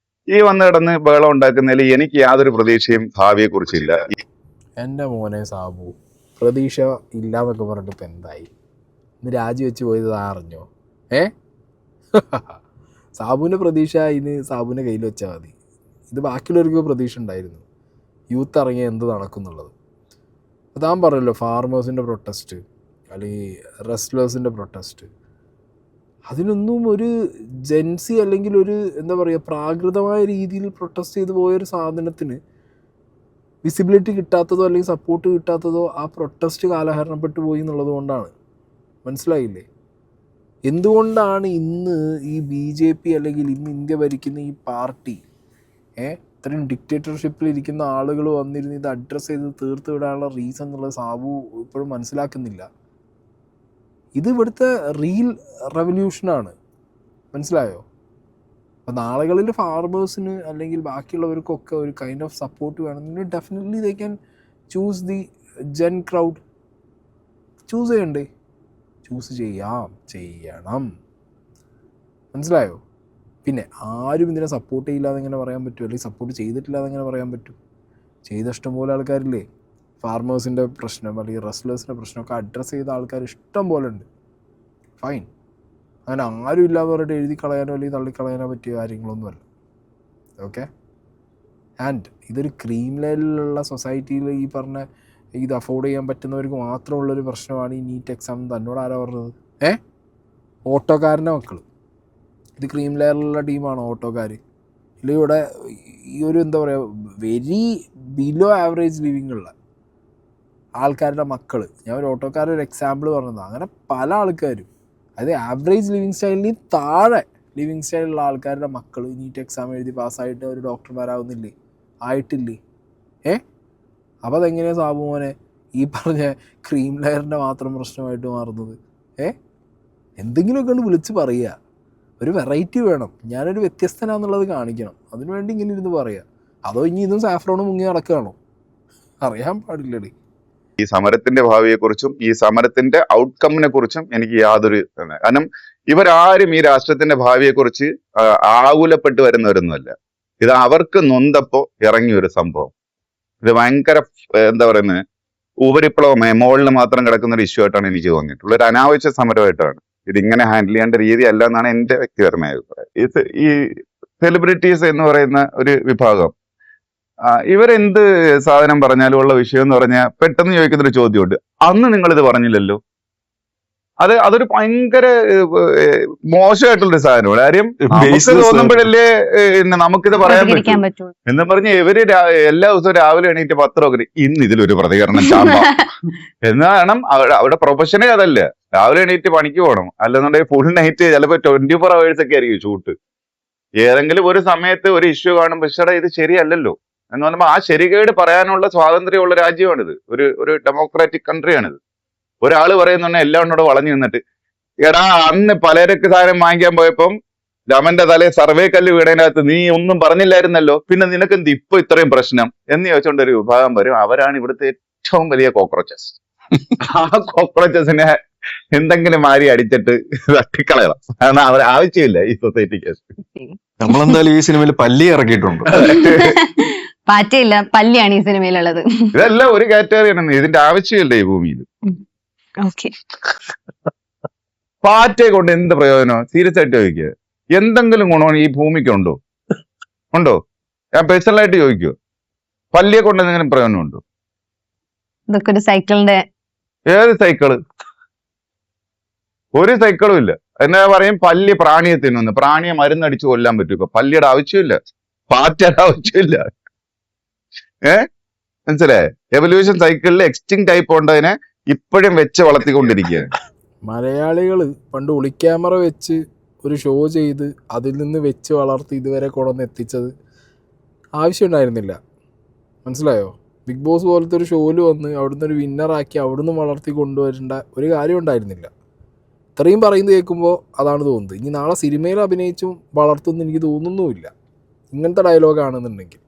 ഈ വന്ന് കിടന്ന് ബഹളം ഉണ്ടാക്കുന്നതിൽ എനിക്ക് യാതൊരു പ്രതീക്ഷയും ഭാവിയെ കുറിച്ചില്ല.
എൻ്റെ മോനെ സാബു, പ്രതീക്ഷ ഇല്ലാന്നൊക്കെ പറഞ്ഞിട്ട് ഇപ്പം എന്തായി? ഇന്ന് രാജിവെച്ച് പോയത് അറിഞ്ഞോ? സാബുവിൻ്റെ പ്രതീക്ഷ ഇന്ന് സാബുവിൻ്റെ കയ്യിൽ വെച്ചാൽ മതി. ഇത് ബാക്കിയുള്ളവർക്ക് പ്രതീക്ഷ ഉണ്ടായിരുന്നു, യൂത്ത് ഇറങ്ങിയ എന്ത് നടക്കുന്നുള്ളത്. താൻ പറയല്ലോ ഫാർമേഴ്സിൻ്റെ പ്രൊട്ടസ്റ്റ് അല്ലെങ്കിൽ റെസ്ലേഴ്സിൻ്റെ പ്രൊട്ടസ്റ്റ്, അതിനൊന്നും ഒരു ജെൻസി അല്ലെങ്കിൽ ഒരു എന്താ പറയുക പ്രാകൃതമായ രീതിയിൽ പ്രൊട്ടസ്റ്റ് ചെയ്ത് പോയൊരു സാധനത്തിന് വിസിബിലിറ്റി കിട്ടാത്തതോ അല്ലെങ്കിൽ സപ്പോർട്ട് കിട്ടാത്തതോ ആ പ്രൊട്ടസ്റ്റ് കാലഹരണപ്പെട്ടു പോയി എന്നുള്ളത് കൊണ്ടാണ്. മനസ്സിലായില്ലേ? എന്തുകൊണ്ടാണ് ഇന്ന് ഈ BJP അല്ലെങ്കിൽ ഇന്ന് ഇന്ത്യ ഭരിക്കുന്ന ഈ പാർട്ടി ഇത്രയും ഡിക്റ്റേറ്റർഷിപ്പിൽ ഇരിക്കുന്ന ആളുകൾ വന്നിരുന്ന് ഇത് അഡ്രസ്സ് ചെയ്ത് തീർത്ത് വിടാനുള്ള റീസൺ എന്നുള്ളത് സാബു ഇപ്പോഴും മനസ്സിലാക്കുന്നില്ല. ഇത് ഇവിടുത്തെ റിയൽ റെവല്യൂഷനാണ്. മനസ്സിലായോ? അപ്പം നാളുകളിൽ ഫാർമേഴ്സിന് അല്ലെങ്കിൽ ബാക്കിയുള്ളവർക്കൊക്കെ ഒരു കൈൻഡ് ഓഫ് സപ്പോർട്ട് വേണമെങ്കിൽ definitely they can choose the gen crowd. Choose ചെയ്യണ്ടേ? ചൂസ് ചെയ്യണം. മനസ്സിലായോ? പിന്നെ ആരും ഇതിനെ സപ്പോർട്ട് ചെയ്യില്ലാതെ എങ്ങനെ പറയാൻ പറ്റും, അല്ലെങ്കിൽ സപ്പോർട്ട് ചെയ്തിട്ടില്ലാതെ എങ്ങനെ പറയാൻ പറ്റും? ചെയ്ത ഇഷ്ടംപോലെ ആൾക്കാരില്ലേ? ഫാർമേഴ്സിൻ്റെ പ്രശ്നം അല്ലെങ്കിൽ റെസ്ലേഴ്സിൻ്റെ പ്രശ്നമൊക്കെ അഡ്രസ്സ് ചെയ്ത ആൾക്കാർ ഇഷ്ടം പോലെ ഉണ്ട്. ഫൈൻ. അങ്ങനെ ആരും ഇല്ലാന്ന് പറഞ്ഞിട്ട് എഴുതി കളയാനോ അല്ലെങ്കിൽ തള്ളിക്കളയാനോ പറ്റിയ കാര്യങ്ങളൊന്നുമല്ല. ഓക്കെ. ആൻഡ് ഇതൊരു ക്രീം ലെവലിലുള്ള സൊസൈറ്റിയിൽ ഈ പറഞ്ഞ ഇത് അഫോർഡ് ചെയ്യാൻ പറ്റുന്നവർക്ക് മാത്രമുള്ളൊരു പ്രശ്നമാണ് ഈ നീറ്റ് എക്സാം. തന്നോട് ആരാ പറഞ്ഞത്? ഓട്ടോക്കാരൻ്റെ മക്കൾ. ഇത് ക്രീം ലെയറിലുള്ള ടീമാണ് ഓട്ടോക്കാർ. ഇവിടെ ഈ ഒരു എന്താ പറയുക വെരി ബിലോ ആവറേജ് ലിവിങ്ങുള്ള ആൾക്കാരുടെ മക്കൾ. ഞാൻ ഒരു ഓട്ടോക്കാരുടെ ഒരു എക്സാമ്പിൾ പറഞ്ഞതാണ്. അങ്ങനെ പല ആൾക്കാരും, അതായത് ആവറേജ് ലിവിങ് സ്റ്റൈലിന് താഴെ ലിവിങ് സ്റ്റൈലുള്ള ആൾക്കാരുടെ മക്കൾ നീറ്റ് എക്സാം എഴുതി പാസ്സായിട്ട് ഒരു ഡോക്ടർമാരാവുന്നില്ലേ? ആയിട്ടില്ലേ? അപ്പോൾ അതെങ്ങനെയാണ് സാബു മോനെ ഈ പറഞ്ഞ ക്രീം ലെയറിൻ്റെ മാത്രം പ്രശ്നമായിട്ട് മാറുന്നത്? എന്തെങ്കിലുമൊക്കെ ഒന്ന് വിളിച്ച് പറയുക. ഒരു വെറൈറ്റി വേണം. ഞാനൊരു വ്യത്യസ്തനാന്നുള്ളത് കാണിക്കണം. അതിനുവേണ്ടി ഇങ്ങനെ ഇരുന്ന് പറയുക. അതോ ഇനി ഇതും സാഫ്രോണും മുങ്ങി നടക്കുകയാണോ? അറിയാൻ പാടില്ലടി.
ഈ സമരത്തിന്റെ ഭാവിയെക്കുറിച്ചും ഈ സമരത്തിന്റെ ഔട്ട്കമ്മിനെ കുറിച്ചും എനിക്ക് യാതൊരു, കാരണം ഇവരാരും ഈ രാഷ്ട്രത്തിന്റെ ഭാവിയെക്കുറിച്ച് ആകുലപ്പെട്ട് വരുന്നവരൊന്നുമല്ല. ഇത് അവർക്ക് നൊന്തപ്പോ ഇറങ്ങിയ ഒരു സംഭവം. ഇത് ഭയങ്കര എന്താ പറയുന്നത് ഉപരിപ്ലവമായ മുകളിൽ മാത്രം കിടക്കുന്ന ഒരു ഇഷ്യൂ ആയിട്ടാണ് എനിക്ക് തോന്നിയിട്ടുള്ളത്. ഒരു അനാവശ്യ സമരമായിട്ടാണ്. ഇതിങ്ങനെ ഹാൻഡിൽ ചെയ്യേണ്ട രീതി അല്ല എന്നാണ് എന്റെ വ്യക്തിപരമായ അഭിപ്രായം. ഇത് ഈ സെലിബ്രിറ്റീസ് എന്ന് പറയുന്ന ഒരു വിഭാഗം ഇവരെന്ത് സാധനം പറഞ്ഞാലും ഉള്ള വിഷയം എന്ന് പറഞ്ഞാൽ പെട്ടെന്ന് ചോദിക്കുന്നൊരു ചോദ്യമുണ്ട്, അന്ന് നിങ്ങളിത് പറഞ്ഞില്ലല്ലോ. അതൊരു ഭയങ്കര മോശമായിട്ടുള്ളൊരു സാധനമാണ്. കാര്യം നമുക്ക് തോന്നുമ്പോഴല്ലേ നമുക്കിത് പറയാൻ പറ്റും എന്ന് പറഞ്ഞ് ഇവര് എല്ലാ ദിവസവും രാവിലെ എണീറ്റ് പത്രമൊക്കെ ഇന്ന് ഇതിലൊരു പ്രതികരണം ചാമ്പ എന്നാണ് അവിടെ പ്രൊഫഷനേ അതല്ല. രാവിലെ എണീറ്റ് പണിക്ക് പോകണം, അല്ലെന്നുണ്ടെങ്കിൽ ഫുൾ നൈറ്റ് ചിലപ്പോൾ 24 hours ഒക്കെ ആയിരിക്കും ഷൂട്ട്. ഏതെങ്കിലും ഒരു സമയത്ത് ഒരു ഇഷ്യൂ കാണുമ്പോൾ പക്ഷേ ഇത് ശരിയല്ലല്ലോ എന്ന് പറയുമ്പോൾ ആ ശരികേട് പറയാനുള്ള സ്വാതന്ത്ര്യമുള്ള രാജ്യമാണിത്. ഒരു ഡെമോക്രാറ്റിക് കൺട്രിയാണിത്. ഒരാൾ പറയുന്നുണ്ടെ എല്ലാവരോട് വളഞ്ഞു നിന്നിട്ട് എടാ അന്ന് പലചരക്ക് സാധനം വാങ്ങിക്കാൻ പോയപ്പം രമന്റെ തലേ സർവേ കല്ല് വീടതിനകത്ത് നീ ഒന്നും പറഞ്ഞില്ലായിരുന്നല്ലോ, പിന്നെ നിനക്ക് എന്ത് ഇപ്പൊ ഇത്രയും പ്രശ്നം എന്ന് ചോദിച്ചോണ്ട് ഒരു വിഭാഗം വരും. അവരാണ് ഇവിടുത്തെ ഏറ്റവും വലിയ കോക്രോച്ചസ്. ആ കോക്രോച്ചസിനെ എന്തെങ്കിലും മാറി അടിച്ചിട്ട് തട്ടിക്കളയണം. കാരണം അവർ ആവശ്യമില്ല ഈ സൊസൈറ്റിക്ക്.
നമ്മളെന്തായാലും ഈ സിനിമയിൽ പല്ലി ഇറക്കിയിട്ടുണ്ട്.
പാറ്റയില്ല, പല്ലിയാണ് ഈ സിനിമയിലുള്ളത്.
ഇതെല്ലാം ഒരു കാറ്റഗറിയാണ്. ഇതിന്റെ ആവശ്യമില്ല ഈ ഭൂമിയിൽ. പാറ്റയെ കൊണ്ട് എന്ത് പ്രയോജനം? സീരിയസ് ആയിട്ട് ചോദിക്കുക. എന്തെങ്കിലും ഗുണം ഈ ഭൂമിക്കുണ്ടോ? ഞാൻ പേഴ്സണലായിട്ട് ചോദിക്കുവോ? പല്ലിയെ കൊണ്ട് എന്തെങ്കിലും പ്രയോജനം ഉണ്ടോ?
ഇതൊക്കെ ഒരു സൈക്കിളിന്റെ.
ഏത് സൈക്കിള്? ഒരു സൈക്കിളും ഇല്ല. എന്നാ പറയും പല്ലി പ്രാണിയെ തിന്നുന്നു. പ്രാണിയെ മരുന്നടിച്ച് കൊല്ലാൻ പറ്റും. ഇപ്പൊ പല്ലിയുടെ ആവശ്യമില്ല, പാറ്റയുടെ ആവശ്യമില്ല. മനസ്സിലായേ? എവല്യൂഷൻ സൈക്കിളിൽ എക്സ്റ്റിങ്ക്ട് ആയി പോണ്ടതിനെ ഇപ്പോഴും വെച്ച് വളർത്തിക്കൊണ്ടിരിക്കുകയാണ്.
മലയാളികൾ പണ്ട് ഒളിക്യാമറ വെച്ച് ഒരു ഷോ ചെയ്ത് അതിൽ നിന്ന് വെച്ച് വളർത്തി ഇതുവരെ കൊണ്ടുവന്ന് എത്തിച്ചത് ആവശ്യമുണ്ടായിരുന്നില്ല. മനസ്സിലായോ? ബിഗ് ബോസ് പോലത്തെ ഒരു ഷോയിൽ വന്ന് അവിടുന്ന് ഒരു വിന്നറാക്കി അവിടുന്ന് വളർത്തി കൊണ്ടുവരേണ്ട ഒരു കാര്യം ഉണ്ടായിരുന്നില്ല. ഇത്രയും പറയുന്നത് കേൾക്കുമ്പോൾ അതാണ് തോന്നുന്നത്. ഇനി നാളെ സിനിമയിൽ അഭിനയിച്ചും വളർത്തുമെന്ന് എനിക്ക് തോന്നുന്നുമില്ല ഇങ്ങനത്തെ ഡയലോഗാണെന്നുണ്ടെങ്കിൽ.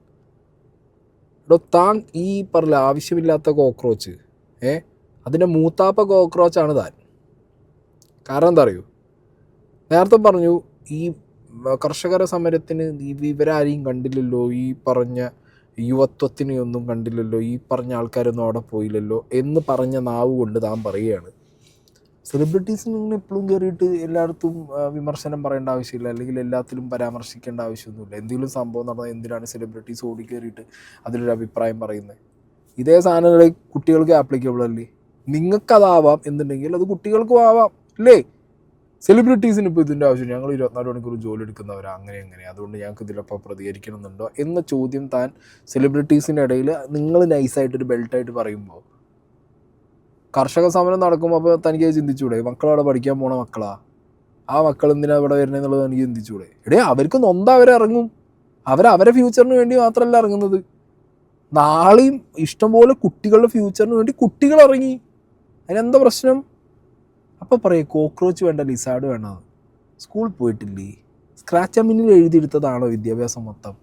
താൻ ഈ പറഞ്ഞ ആവശ്യമില്ലാത്ത കോക്രോച്ച്, അതിൻ്റെ മൂത്താപ്പ കോക്രോച്ചാണ് താൻ. കാരണം എന്താ അറിയൂ, നേരത്തെ പറഞ്ഞു ഈ കർഷകര സമരത്തിന് ഇവരാരെയും കണ്ടില്ലല്ലോ, ഈ പറഞ്ഞ യുവത്വത്തിനെയൊന്നും കണ്ടില്ലല്ലോ, ഈ പറഞ്ഞ ആൾക്കാരൊന്നും അവിടെ പോയില്ലല്ലോ എന്ന് പറഞ്ഞ നാവ് കൊണ്ട് താൻ പറയുകയാണ്. സെലിബ്രിറ്റീസിന് ഇങ്ങനെ എപ്പോഴും കയറിയിട്ട് എല്ലായിടത്തും വിമർശനം പറയേണ്ട ആവശ്യമില്ല, അല്ലെങ്കിൽ എല്ലാത്തിലും പരാമർശിക്കേണ്ട ആവശ്യമൊന്നുമില്ല. എന്തെങ്കിലും സംഭവം നടന്നാൽ എന്തിനാണ് സെലിബ്രിറ്റീസ് ഓടി കയറിയിട്ട് അതിലൊരു അഭിപ്രായം പറയുന്നത്? ഇതേ സാധനങ്ങൾ കുട്ടികൾക്ക് ആപ്ലിക്കബിൾ അല്ലേ? നിങ്ങൾക്കതാവാം എന്നുണ്ടെങ്കിൽ അത് കുട്ടികൾക്കും ആവാം അല്ലേ? സെലിബ്രിറ്റീസിന് ഇപ്പോൾ ഇതിൻ്റെ ആവശ്യം, ഞങ്ങൾ 24 മണിക്കൂർ ജോലി എടുക്കുന്നവരാ, അങ്ങനെ അതുകൊണ്ട് ഞങ്ങൾക്ക് ഇതിലപ്പോൾ പ്രതികരിക്കണമെന്നുണ്ടോ എന്ന ചോദ്യം താൻ സെലിബ്രിറ്റീസിൻ്റെ ഇടയിൽ നിങ്ങൾ നൈസായിട്ടൊരു ബെൽറ്റായിട്ട് പറയുമ്പോൾ, കർഷക സമരം നടക്കുമ്പോൾ അപ്പോൾ തനിക്ക് ചിന്തിച്ചൂടെ? മക്കളവിടെ പഠിക്കാൻ പോണ മക്കളാ, ആ മക്കൾ എന്തിനാ ഇവിടെ വരുന്നതെന്നുള്ളത് എനിക്ക് ചിന്തിച്ചൂടെ? അവർക്ക് നൊന്താ അവരിറങ്ങും. അവരെ ഫ്യൂച്ചറിന് വേണ്ടി മാത്രമല്ല ഇറങ്ങുന്നത്, നാളെയും ഇഷ്ടംപോലെ കുട്ടികളുടെ ഫ്യൂച്ചറിന് വേണ്ടി കുട്ടികൾ ഇറങ്ങി. അതിനെന്താ പ്രശ്നം? അപ്പോൾ പറയേ കോക്രോച്ച് വേണ്ട, ലിസാർഡ് വേണ്ട. സ്കൂൾ പോയിട്ടില്ലേ? സ്ക്രാച്ച് മിന്നിൽ എഴുതിയെടുത്തതാണോ വിദ്യാഭ്യാസം മൊത്തം?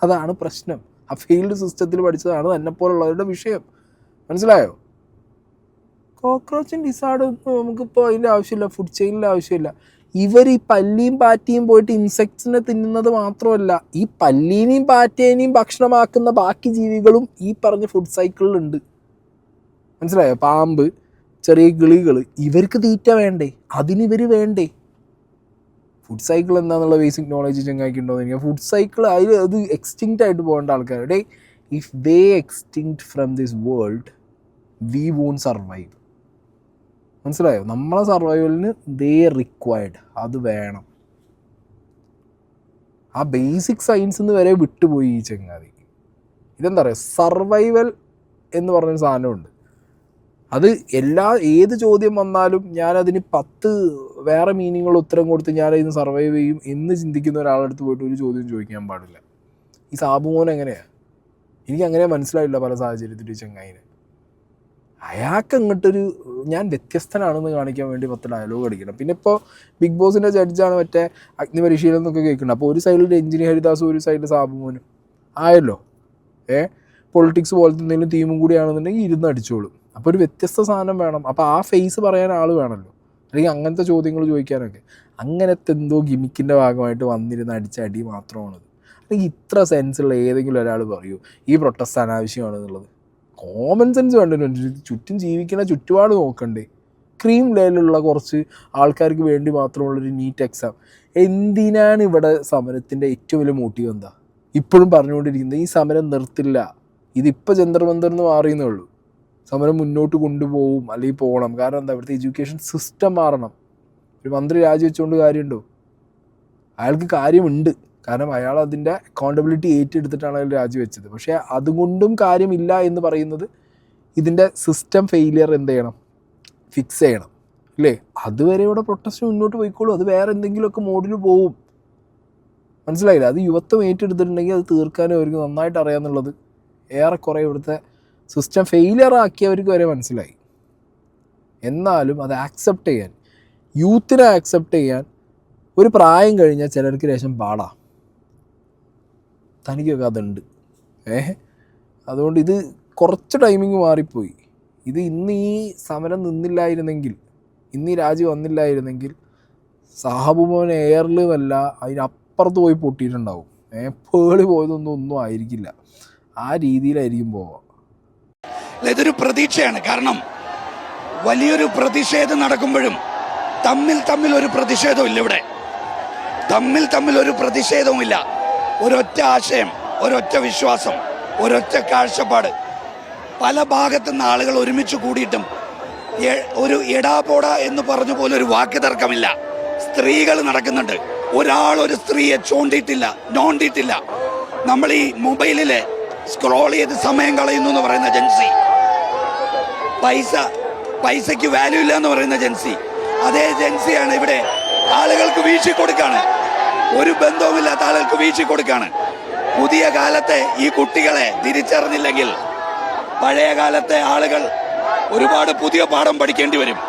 അതാണ് പ്രശ്നം. ആ ഫെയിൽഡ് സിസ്റ്റത്തിൽ പഠിച്ചതാണ് എന്നെപ്പോലുള്ളവരുടെ വിഷയം. മനസ്സിലായോ? കോക്രോച്ചും ലിസാർഡും നമുക്കിപ്പോൾ അതിൻ്റെ ആവശ്യമില്ല, ഫുഡ് ചെയിനിൻ്റെ ആവശ്യമില്ല. ഇവർ ഈ പല്ലിയും പാറ്റയും പോയിട്ട് ഇൻസെക്ട്സിനെ തിന്നുന്നത് മാത്രമല്ല, ഈ പല്ലീനെയും പാറ്റേനെയും ഭക്ഷണമാക്കുന്ന ബാക്കി ജീവികളും ഈ പറഞ്ഞ ഫുഡ് സൈക്കിളിലുണ്ട്. മനസ്സിലായോ? പാമ്പ്, ചെറിയ കിളികൾ, ഇവർക്ക് തീറ്റ വേണ്ടേ? അതിനിവർ വേണ്ടേ? ഫുഡ് സൈക്കിൾ എന്താണെന്നുള്ള ബേസിക് നോളേജ് ചങ്ങായിക്കുണ്ടോ എന്ന് എനിക്ക്. ഫുഡ് സൈക്കിൾ അത് എക്സ്റ്റിങ്ക്റ്റ് ആയിട്ട് പോകേണ്ട ആൾക്കാരുടെ, if they extinct from this world we won't survive. മനസ്സിലായോ? നമ്മളെ സർവൈവലിന് ദേ റിക്വയർഡ്, അത് വേണം. ആ ബേസിക് സയൻസ് എന്ന് വരെ വിട്ടുപോയി ഈ ചങ്ങാതി. ഇതെന്താ പറയുക, സർവൈവൽ എന്ന് പറഞ്ഞൊരു സാധനമുണ്ട്. അത് ഏത് ചോദ്യം വന്നാലും ഞാനതിന് 10 വേറെ മീനിങ്ങുള്ള ഉത്തരം കൊടുത്ത് ഞാനതിന് സർവൈവ് ചെയ്യും എന്ന് ചിന്തിക്കുന്ന ഒരാളടുത്ത് പോയിട്ട് ഒരു ചോദ്യം ചോദിക്കാൻ പാടില്ല. ഈ സാബുമോൻ എങ്ങനെയാണ്? എനിക്ക് അങ്ങനെ മനസ്സിലായില്ല പല സാഹചര്യത്തിൽ ചങ്ങായിനെ. അയാൾക്ക് അങ്ങോട്ടൊരു ഞാൻ വ്യത്യസ്തനാണെന്ന് കാണിക്കാൻ വേണ്ടി 10 ഡയലോഗ് അടിക്കണം. പിന്നെ ഇപ്പോൾ ബിഗ് ബോസിൻ്റെ ജഡ്ജാണ് മറ്റേ അഗ്നിപരീക്ഷയിൽ എന്നൊക്കെ കേൾക്കുന്നുണ്ട്. അപ്പോൾ ഒരു സൈഡിൽ രഞ്ജിനി ഹരിദാസും ഒരു സൈഡിൽ സാബുമോനും ആയല്ലോ. പൊളിറ്റിക്സ് പോലത്തെ എന്തെങ്കിലും ടീമും കൂടിയാണെന്നുണ്ടെങ്കിൽ ഇരുന്ന് അടിച്ചോളും. അപ്പോൾ ഒരു വ്യത്യസ്ത സാധനം വേണം. അപ്പോൾ ആ ഫേസ് പറയാൻ ആൾ വേണമല്ലോ, അല്ലെങ്കിൽ അങ്ങനത്തെ ചോദ്യങ്ങൾ ചോദിക്കാനൊക്കെ. അങ്ങനത്തെ എന്തോ ഗിമിക്കിൻ്റെ ഭാഗമായിട്ട് വന്നിരുന്ന് അടിച്ച അടി മാത്രമാണത്. അല്ലെങ്കിൽ ഇത്ര സെൻസുള്ള ഏതെങ്കിലും ഒരാൾ പറയൂ ഈ പ്രൊട്ടസ്റ്റ് അനാവശ്യമാണെന്നുള്ളത്? കോമൺ സെൻസ് വേണ്ടല്ലോ. ചുറ്റും ജീവിക്കുന്ന ചുറ്റുപാട് നോക്കണ്ടേ? ക്രീം ലെയിലുള്ള കുറച്ച് ആൾക്കാർക്ക് വേണ്ടി മാത്രമുള്ളൊരു നീറ്റ് എക്സാം. എന്തിനാണ് ഇവിടെ സമരത്തിൻ്റെ ഏറ്റവും വലിയ മോട്ടീവ് എന്താ? ഇപ്പോഴും പറഞ്ഞുകൊണ്ടിരിക്കുന്നത് ഈ സമരം നിർത്തില്ല, ഇതിപ്പോൾ ജന്തർ മന്തർ എന്ന് മാറിയെന്നേ ഉള്ളൂ. സമരം മുന്നോട്ട് കൊണ്ടുപോകും, അല്ലെങ്കിൽ പോകണം. കാരണം എന്താ, ഇവിടുത്തെ എഡ്യൂക്കേഷൻ സിസ്റ്റം മാറണം. ഒരു മന്ത്രി രാജിവെച്ചുകൊണ്ട് കാര്യമുണ്ടോ? അയാൾക്ക് കാര്യമുണ്ട്, കാരണം അയാൾ അതിൻ്റെ അക്കൗണ്ടബിലിറ്റി ഏറ്റെടുത്തിട്ടാണ് അയാൾ രാജിവെച്ചത്. പക്ഷേ അതുകൊണ്ടും കാര്യമില്ല എന്ന് പറയുന്നത് ഇതിൻ്റെ സിസ്റ്റം ഫെയിലിയർ എന്ത് ചെയ്യണം, ഫിക്സ് ചെയ്യണം അല്ലേ? അതുവരെ ഇവിടെ പ്രൊട്ടസ്റ്റ് മുന്നോട്ട് പോയിക്കോളൂ, അത് വേറെ എന്തെങ്കിലുമൊക്കെ മോഡിൽ പോവും. മനസ്സിലായില്ല? അത് യുവത്വം ഏറ്റെടുത്തിട്ടുണ്ടെങ്കിൽ അത് തീർക്കാനും അവർക്ക് നന്നായിട്ട് അറിയാമെന്നുള്ളത് ഏറെക്കുറെ ഇവിടുത്തെ സിസ്റ്റം ഫെയിലിയർ ആക്കിയവർക്ക് വരെ മനസ്സിലായി. എന്നാലും അത് ആക്സെപ്റ്റ് ചെയ്യാൻ, യൂത്തിനെ ആക്സെപ്റ്റ് ചെയ്യാൻ ഒരു പ്രായം കഴിഞ്ഞാൽ ചിലർക്ക് ശേഷം പാടാ. തനിക്കൊക്കെ അതുണ്ട്. അതുകൊണ്ട് ഇത് കുറച്ച് ടൈമിങ് മാറിപ്പോയി. ഇത് ഇന്ന് ഈ സമരം നിന്നില്ലായിരുന്നെങ്കിൽ, ഇന്ന് ഈ രാജി വന്നില്ലായിരുന്നെങ്കിൽ സാബുമോൻ എയറിലുമല്ല അതിനപ്പുറത്ത് പോയി പൊട്ടിയിട്ടുണ്ടാവും. പേളി ഒന്നും ആയിരിക്കില്ല. ആ രീതിയിലായിരിക്കും പോവാം.
ഇതൊരു പ്രതീക്ഷയാണ്. കാരണം വലിയൊരു പ്രതിഷേധം നടക്കുമ്പോഴും തമ്മിൽ ഒരു പ്രതിഷേധവും ഇല്ല. ഇവിടെ തമ്മിൽ ഒരു പ്രതിഷേധവുമില്ല. ഒരൊറ്റ ആശയം, ഒരൊറ്റ വിശ്വാസം, ഒരൊറ്റ കാഴ്ചപ്പാട്. പല ഭാഗത്തുനിന്ന് ആളുകൾ ഒരുമിച്ച് കൂടിയിട്ടും ഒരു എടാപോട എന്ന് പറഞ്ഞ പോലെ ഒരു വാക്ക് തർക്കമില്ല. സ്ത്രീകൾ നടക്കുന്നുണ്ട്, ഒരാൾ ഒരു സ്ത്രീയെ നോണ്ടിയിട്ടില്ല. നമ്മൾ ഈ മൊബൈലില് സ്ക്രോൾ ചെയ്ത് സമയം കളയുന്നു എന്ന് പറയുന്ന ജൻസി, പൈസയ്ക്ക് വാല്യൂ ഇല്ല എന്ന് പറയുന്ന ജൻസി, അതേ ജൻസിയാണ് ഇവിടെ ആളുകൾക്ക് വീഴ്ച കൊടുക്കാണ്. ഒരു ബന്ധവുമില്ലാത്ത ആളുകൾക്ക് വീഴ്ച കൊടുക്കാണ്. പുതിയ കാലത്തെ ഈ കുട്ടികളെ തിരിച്ചറിഞ്ഞില്ലെങ്കിൽ പഴയ കാലത്തെ ആളുകൾ ഒരുപാട് പുതിയ പാഠം പഠിക്കേണ്ടി വരും.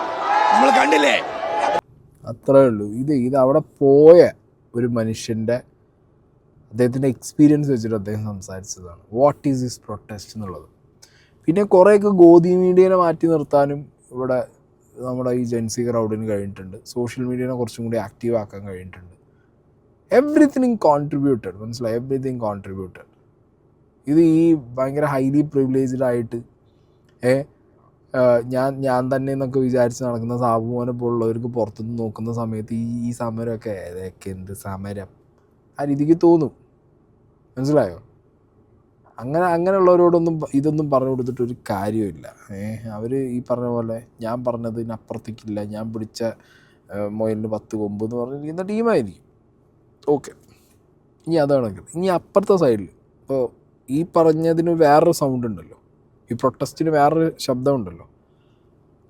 നമ്മൾ കണ്ടില്ലേ?
അത്രേ ഉള്ളൂ. ഇത് അവിടെ പോയ ഒരു മനുഷ്യൻ്റെ അദ്ദേഹത്തിൻ്റെ എക്സ്പീരിയൻസ് വെച്ചിട്ട് അദ്ദേഹം സംസാരിച്ചതാണ് വാട്ട് ഈസ് ദിസ് പ്രൊട്ടസ്റ്റ് എന്നുള്ളത്. പിന്നെ കുറേയൊക്കെ ഗോദി മീഡിയനെ മാറ്റി നിർത്താനും ഇവിടെ നമ്മുടെ ഈ ജെൻസി ക്രൗഡിന് കഴിഞ്ഞിട്ടുണ്ട്. സോഷ്യൽ മീഡിയനെ കുറച്ചും കൂടി ആക്റ്റീവ് ആക്കാൻ കഴിഞ്ഞിട്ടുണ്ട്. Everything contributed. മനസ്സിലായി? Everything contributed. ഇത് ഈ ഭയങ്കര ഹൈലി പ്രിവിലേജ്ഡ് ആയിട്ട് ഞാൻ തന്നെ എന്നൊക്കെ വിചാരിച്ച് നടക്കുന്ന സാബുമോനെ പോലുള്ളവർക്ക് പുറത്തുനിന്ന് നോക്കുന്ന സമയത്ത് ഈ സമരമൊക്കെ ഏതൊക്കെ എന്ത് സമരം ആ രീതിക്ക് തോന്നും. മനസ്സിലായോ? അങ്ങനെയുള്ളവരോടൊന്നും ഇതൊന്നും പറഞ്ഞു കൊടുത്തിട്ടൊരു കാര്യമില്ല. അവർ ഈ പറഞ്ഞ പോലെ ഞാൻ പറഞ്ഞതിനപ്പുറത്തേക്കില്ല, ഞാൻ പിടിച്ച മൊയിലിന് 10 കൊമ്പ് എന്ന് പറഞ്ഞിരിക്കുന്ന ടീമായിരിക്കും. ഓക്കെ, ഇനി അതാണെങ്കിൽ ഇനി അപ്പുറത്തെ സൈഡിൽ ഇപ്പോൾ ഈ പറഞ്ഞതിന് വേറൊരു സൗണ്ട് ഉണ്ടല്ലോ, ഈ പ്രൊട്ടസ്റ്റിന് വേറൊരു ശബ്ദമുണ്ടല്ലോ,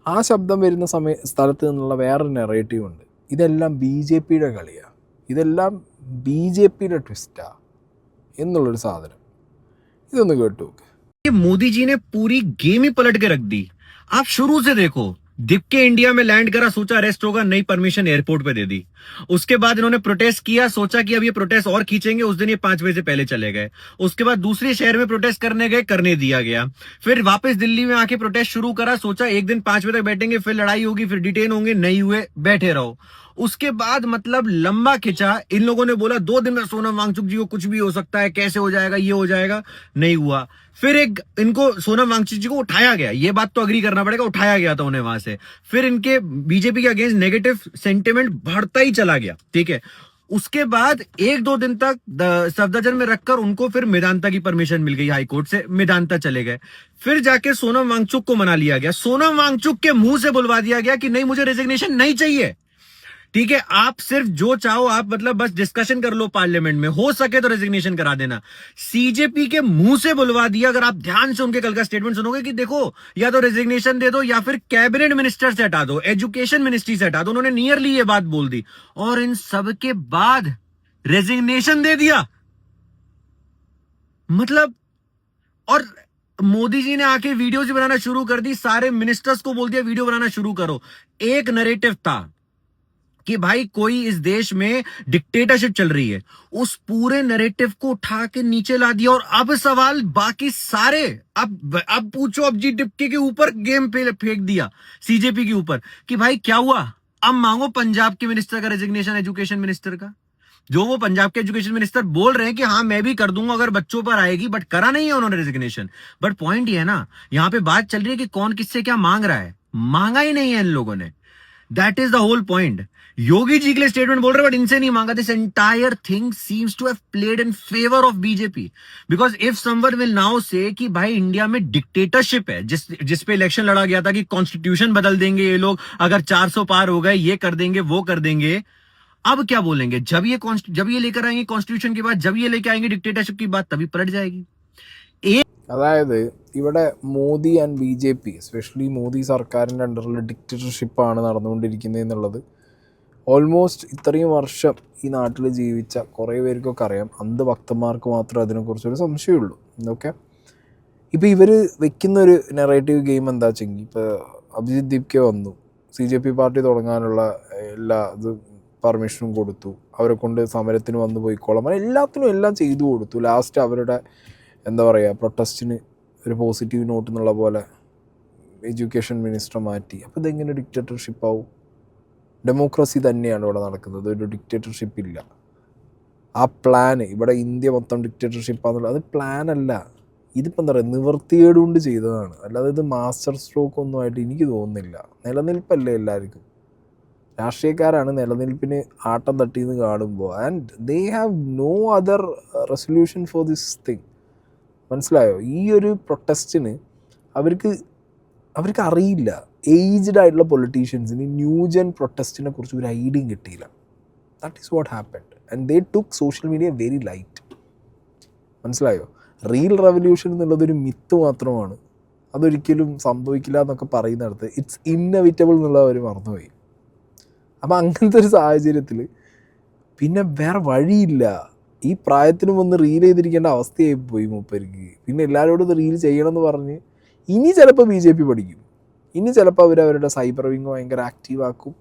ആ ശബ്ദം വരുന്ന സ്ഥലത്ത് നിന്നുള്ള വേറൊരു നെറേറ്റീവ് ഉണ്ട്. ഇതെല്ലാം BJP കളിയാണ്, ഇതെല്ലാം BJP ട്വിസ്റ്റാ എന്നുള്ളൊരു സാധനം. ഇതൊന്ന് കേട്ടു നോക്ക്.
मोदी जी ने पूरी गेम ही पलट के रख दी. आप शुरू से देखो, दिप के इंडिया में लैंड करा, सोचा अरेस्ट होगा, नई परमिशन एयरपोर्ट पे दे दी. उसके बाद इन्होंने प्रोटेस्ट किया, सोचा कि अब ये प्रोटेस्ट और खींचेंगे, उस दिन ये 5 बजे से पहले चले गए. उसके बाद दूसरे शहर में प्रोटेस्ट करने गए, करने दिया गया. फिर वापस दिल्ली में आके प्रोटेस्ट शुरू करा, सोचा एक दिन 5 बजे तक बैठेंगे, फिर लड़ाई होगी, फिर डिटेन होंगे, नहीं हुए, बैठे रहो. उसके बाद मतलब लंबा खिंचा. इन लोगों ने बोला 2 दिन में सोनम वांगचुक जी को कुछ भी हो सकता है, कैसे हो जाएगा, ये हो जाएगा, नहीं हुआ. फिर एक इनको सोनम वांगचुक जी को उठाया गया, ये बात तो अग्री करना पड़ेगा, उठाया गया था उन्हें वहां से. फिर इनके बीजेपी के अगेंस्ट नेगेटिव सेंटिमेंट बढ़ता ही चला गया, ठीक है. उसके बाद 1-2 दिन तक सफदरजंग में रखकर उनको फिर मेदांता की परमिशन मिल गई हाईकोर्ट से, मेदांता चले गए. फिर जाके सोनम वांगचुक को मना लिया गया, सोनम वांगचुक के मुंह से बुलवा दिया गया कि नहीं, मुझे रेजिग्नेशन नहीं चाहिए, ठीक है. आप सिर्फ जो चाहो आप मतलब बस डिस्कशन कर लो पार्लियामेंट में, हो सके तो रेजिग्नेशन करा देना. सीजेपी के मुंह से बुलवा दिया. अगर आप ध्यान से उनके कल का स्टेटमेंट सुनोगे कि देखो, या तो रेजिग्नेशन दे दो या फिर कैबिनेट मिनिस्टर से हटा दो, एजुकेशन मिनिस्ट्री से हटा दो. उन्होंने नियरली ये बात बोल दी और इन सब के बाद रेजिग्नेशन दे दिया. मतलब, और मोदी जी ने आके वीडियोज भी बनाना शुरू कर दी, सारे मिनिस्टर्स को बोल दिया वीडियो बनाना शुरू करो. एक नरेटिव था कि भाई कोई इस देश में डिक्टेटरशिप चल रही है, उस पूरे नैरेटिव को उठा के नीचे ला दिया. और अब सवाल बाकी सारे, अब पूछो, अब जी डिप्टी के ऊपर गेम फेंक दिया सीजेपी के ऊपर कि भाई क्या हुआ, अब मांगो पंजाब के मिनिस्टर का रेजिग्नेशन, एजुकेशन मिनिस्टर का. जो वो पंजाब के एजुकेशन मिनिस्टर बोल रहे हैं कि हाँ मैं भी कर दूंगा अगर बच्चों पर आएगी, बट करा नहीं है उन्होंने रेजिग्नेशन. बट पॉइंट ये है ना, यहां पे बात चल रही है कि कौन किससे क्या मांग रहा है, मांगा ही नहीं है इन लोगों ने. That is the whole point. Yogi ji के लिए स्टेटमेंट बोल रहे बट इनसे नहीं मांगा. This entire thing seems to have played in favour of BJP, because if someone will now say कि भाई इंडिया में डिक्टेटरशिप है, जिस पे इलेक्शन लड़ा गया था कि कॉन्स्टिट्यूशन बदल देंगे ये लोग, अगर 400 पार हो गए, ये कर देंगे, वो कर देंगे. अब क्या बोलेंगे, जब ये लेकर आएंगे कॉन्स्टिट्यूशन की बात, जब ये लेकर आएंगे डिक्टेटरशिप की बात, तभी पलट जाएगी.
അതായത് ഇവിടെ Modi and BJP, especially Modi സർക്കാരിൻ്റെ അണ്ടറിൽ ഡിക്റ്റേറ്റർഷിപ്പാണ് നടന്നുകൊണ്ടിരിക്കുന്നത് എന്നുള്ളത് ഓൾമോസ്റ്റ് ഇത്രയും വർഷം ഈ നാട്ടിൽ ജീവിച്ച കുറേ പേർക്കൊക്കെ അറിയാം. അന്ധഭക്തന്മാർക്ക് മാത്രമേ അതിനെക്കുറിച്ചൊരു സംശയമുള്ളൂ. ഓക്കെ, ഇപ്പോൾ ഇവർ വെക്കുന്നൊരു നെറേറ്റീവ് ഗെയിം എന്താ വെച്ചെങ്കിൽ, ഇപ്പോൾ അഭിജിത്ത് ദീപ്കെ വന്നു, CJP പാർട്ടി തുടങ്ങാനുള്ള എല്ലാ പെർമിഷനും കൊടുത്തു, അവരെ കൊണ്ട് സമരത്തിന് വന്നു പോയിക്കോളാം, എല്ലാത്തിനും എല്ലാം ചെയ്തു കൊടുത്തു. ലാസ്റ്റ് അവരുടെ എന്താ പറയുക, പ്രൊട്ടസ്റ്റിന് ഒരു പോസിറ്റീവ് നോട്ട് എന്നുള്ള പോലെ എഡ്യൂക്കേഷൻ മിനിസ്റ്റർ മാറ്റി. അപ്പോൾ ഇതെങ്ങനെ ഡിക്റ്റേറ്റർഷിപ്പ് ആവും? ഡെമോക്രസി തന്നെയാണ് ഇവിടെ നടക്കുന്നത്, ഒരു ഡിക്റ്റേറ്റർഷിപ്പ് ഇല്ല. ആ പ്ലാന് ഇവിടെ ഇന്ത്യ മൊത്തം ഡിക്റ്റേറ്റർഷിപ്പാന്നുള്ളത് അത് പ്ലാനല്ല. ഇതിപ്പോൾ എന്താ പറയുക, നിവൃത്തികേടുകൊണ്ട് ചെയ്തതാണ്, അല്ലാതെ ഇത് മാസ്റ്റർ സ്ട്രോക്ക് ഒന്നും ആയിട്ട് എനിക്ക് തോന്നുന്നില്ല. നിലനിൽപ്പല്ലേ എല്ലാവർക്കും, രാഷ്ട്രീയക്കാരാണ് നിലനിൽപ്പിന് ആട്ടം തട്ടിയെന്ന് കാണുമ്പോൾ. And they have no other resolution for this thing. മനസ്സിലായോ? ഈ ഒരു പ്രൊട്ടസ്റ്റിന് അവർക്ക് അറിയില്ല. ഏജ്ഡ് ആയിട്ടുള്ള പൊളിറ്റീഷ്യൻസിന് ന്യൂജൻ പ്രൊട്ടസ്റ്റിനെ കുറിച്ച് ഒരു ഐഡിയയും കിട്ടിയില്ല. That is what happened. And they took social media very light. മനസ്സിലായോ? റിയൽ റെവല്യൂഷൻ എന്നുള്ളതൊരു മിത്ത് മാത്രമാണ്, അതൊരിക്കലും സംഭവിക്കില്ല എന്നൊക്കെ പറയുന്നിടത്ത് ഇറ്റ്സ് ഇന്നവിറ്റബിൾ എന്നുള്ളത് അവർ മറന്നുപോയി. അപ്പം അങ്ങനത്തെ ഒരു സാഹചര്യത്തിൽ പിന്നെ വേറെ വഴിയില്ല. ഈ പ്രായത്തിന് വന്ന് റീൽ ചെയ്തിരിക്കേണ്ട അവസ്ഥയായി പോയി മൂപ്പർക്ക്. പിന്നെ എല്ലാവരോടും ഇത് റീൽ ചെയ്യണമെന്ന് പറഞ്ഞ് ഇനി ചിലപ്പോൾ BJP പഠിക്കും, ഇനി ചിലപ്പോൾ അവരുടെ സൈബർ വിങ് ഭയങ്കര ആക്റ്റീവാക്കും.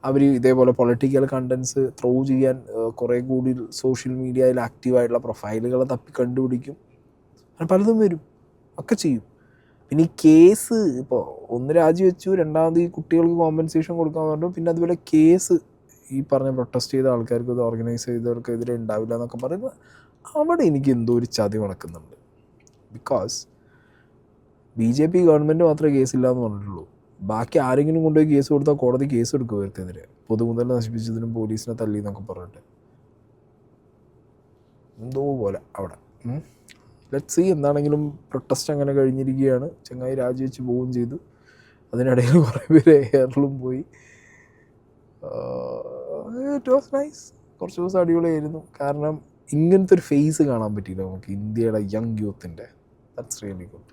അവർ ഇതേപോലെ പൊളിറ്റിക്കൽ കണ്ടൻസ് ത്രോ ചെയ്യാൻ കുറേ കൂടി സോഷ്യൽ മീഡിയയിൽ ആക്റ്റീവായിട്ടുള്ള പ്രൊഫൈലുകളെ തപ്പി കണ്ടുപിടിക്കും. അങ്ങനെ പലതും വരും, ഒക്കെ ചെയ്യും. പിന്നെ ഈ കേസ് ഇപ്പോൾ ഒന്ന് രാജിവെച്ചു, രണ്ടാമത് ഈ കുട്ടികൾക്ക് കോമ്പൻസേഷൻ കൊടുക്കാൻ പറഞ്ഞു, പിന്നെ അതുപോലെ കേസ് ഈ പറഞ്ഞ പ്രൊട്ടസ്റ്റ് ചെയ്ത ആൾക്കാർക്ക്, ഇത് ഓർഗനൈസ് ചെയ്തവർക്കെതിരെ ഉണ്ടാവില്ല എന്നൊക്കെ പറയുന്നത്, അവിടെ എനിക്ക് എന്തോ ഒരു ചതി നടക്കുന്നുണ്ട്. ബിക്കോസ് BJP ഗവൺമെൻറ് മാത്രമേ കേസില്ല എന്ന് പറഞ്ഞിട്ടുള്ളൂ. ബാക്കി ആരെങ്കിലും കൊണ്ടുപോയി കേസ് കൊടുത്താൽ കോടതി കേസ് എടുക്കും ഇവർക്കെതിരെ, പൊതുമുതൽ നശിപ്പിച്ചതിനും പോലീസിനെ തല്ലി എന്നൊക്കെ പറഞ്ഞിട്ട്. എന്തോ പോലെ അവിടെ. Let's see. എന്താണെങ്കിലും പ്രൊട്ടസ്റ്റ് അങ്ങനെ കഴിഞ്ഞിരിക്കുകയാണ്. ചങ്ങായി രാജിവെച്ച് പോവുകയും ചെയ്തു. അതിനിടയിൽ കുറേ പേര് എയറിലും പോയി. It was nice. കുറച്ച് ദിവസം അടിപൊളിയായിരുന്നു. കാരണം ഇങ്ങനത്തെ ഒരു ഫേസ് കാണാൻ പറ്റിയില്ല നമുക്ക് ഇന്ത്യയുടെ യങ് യൂത്തിൻ്റെ. That's really good.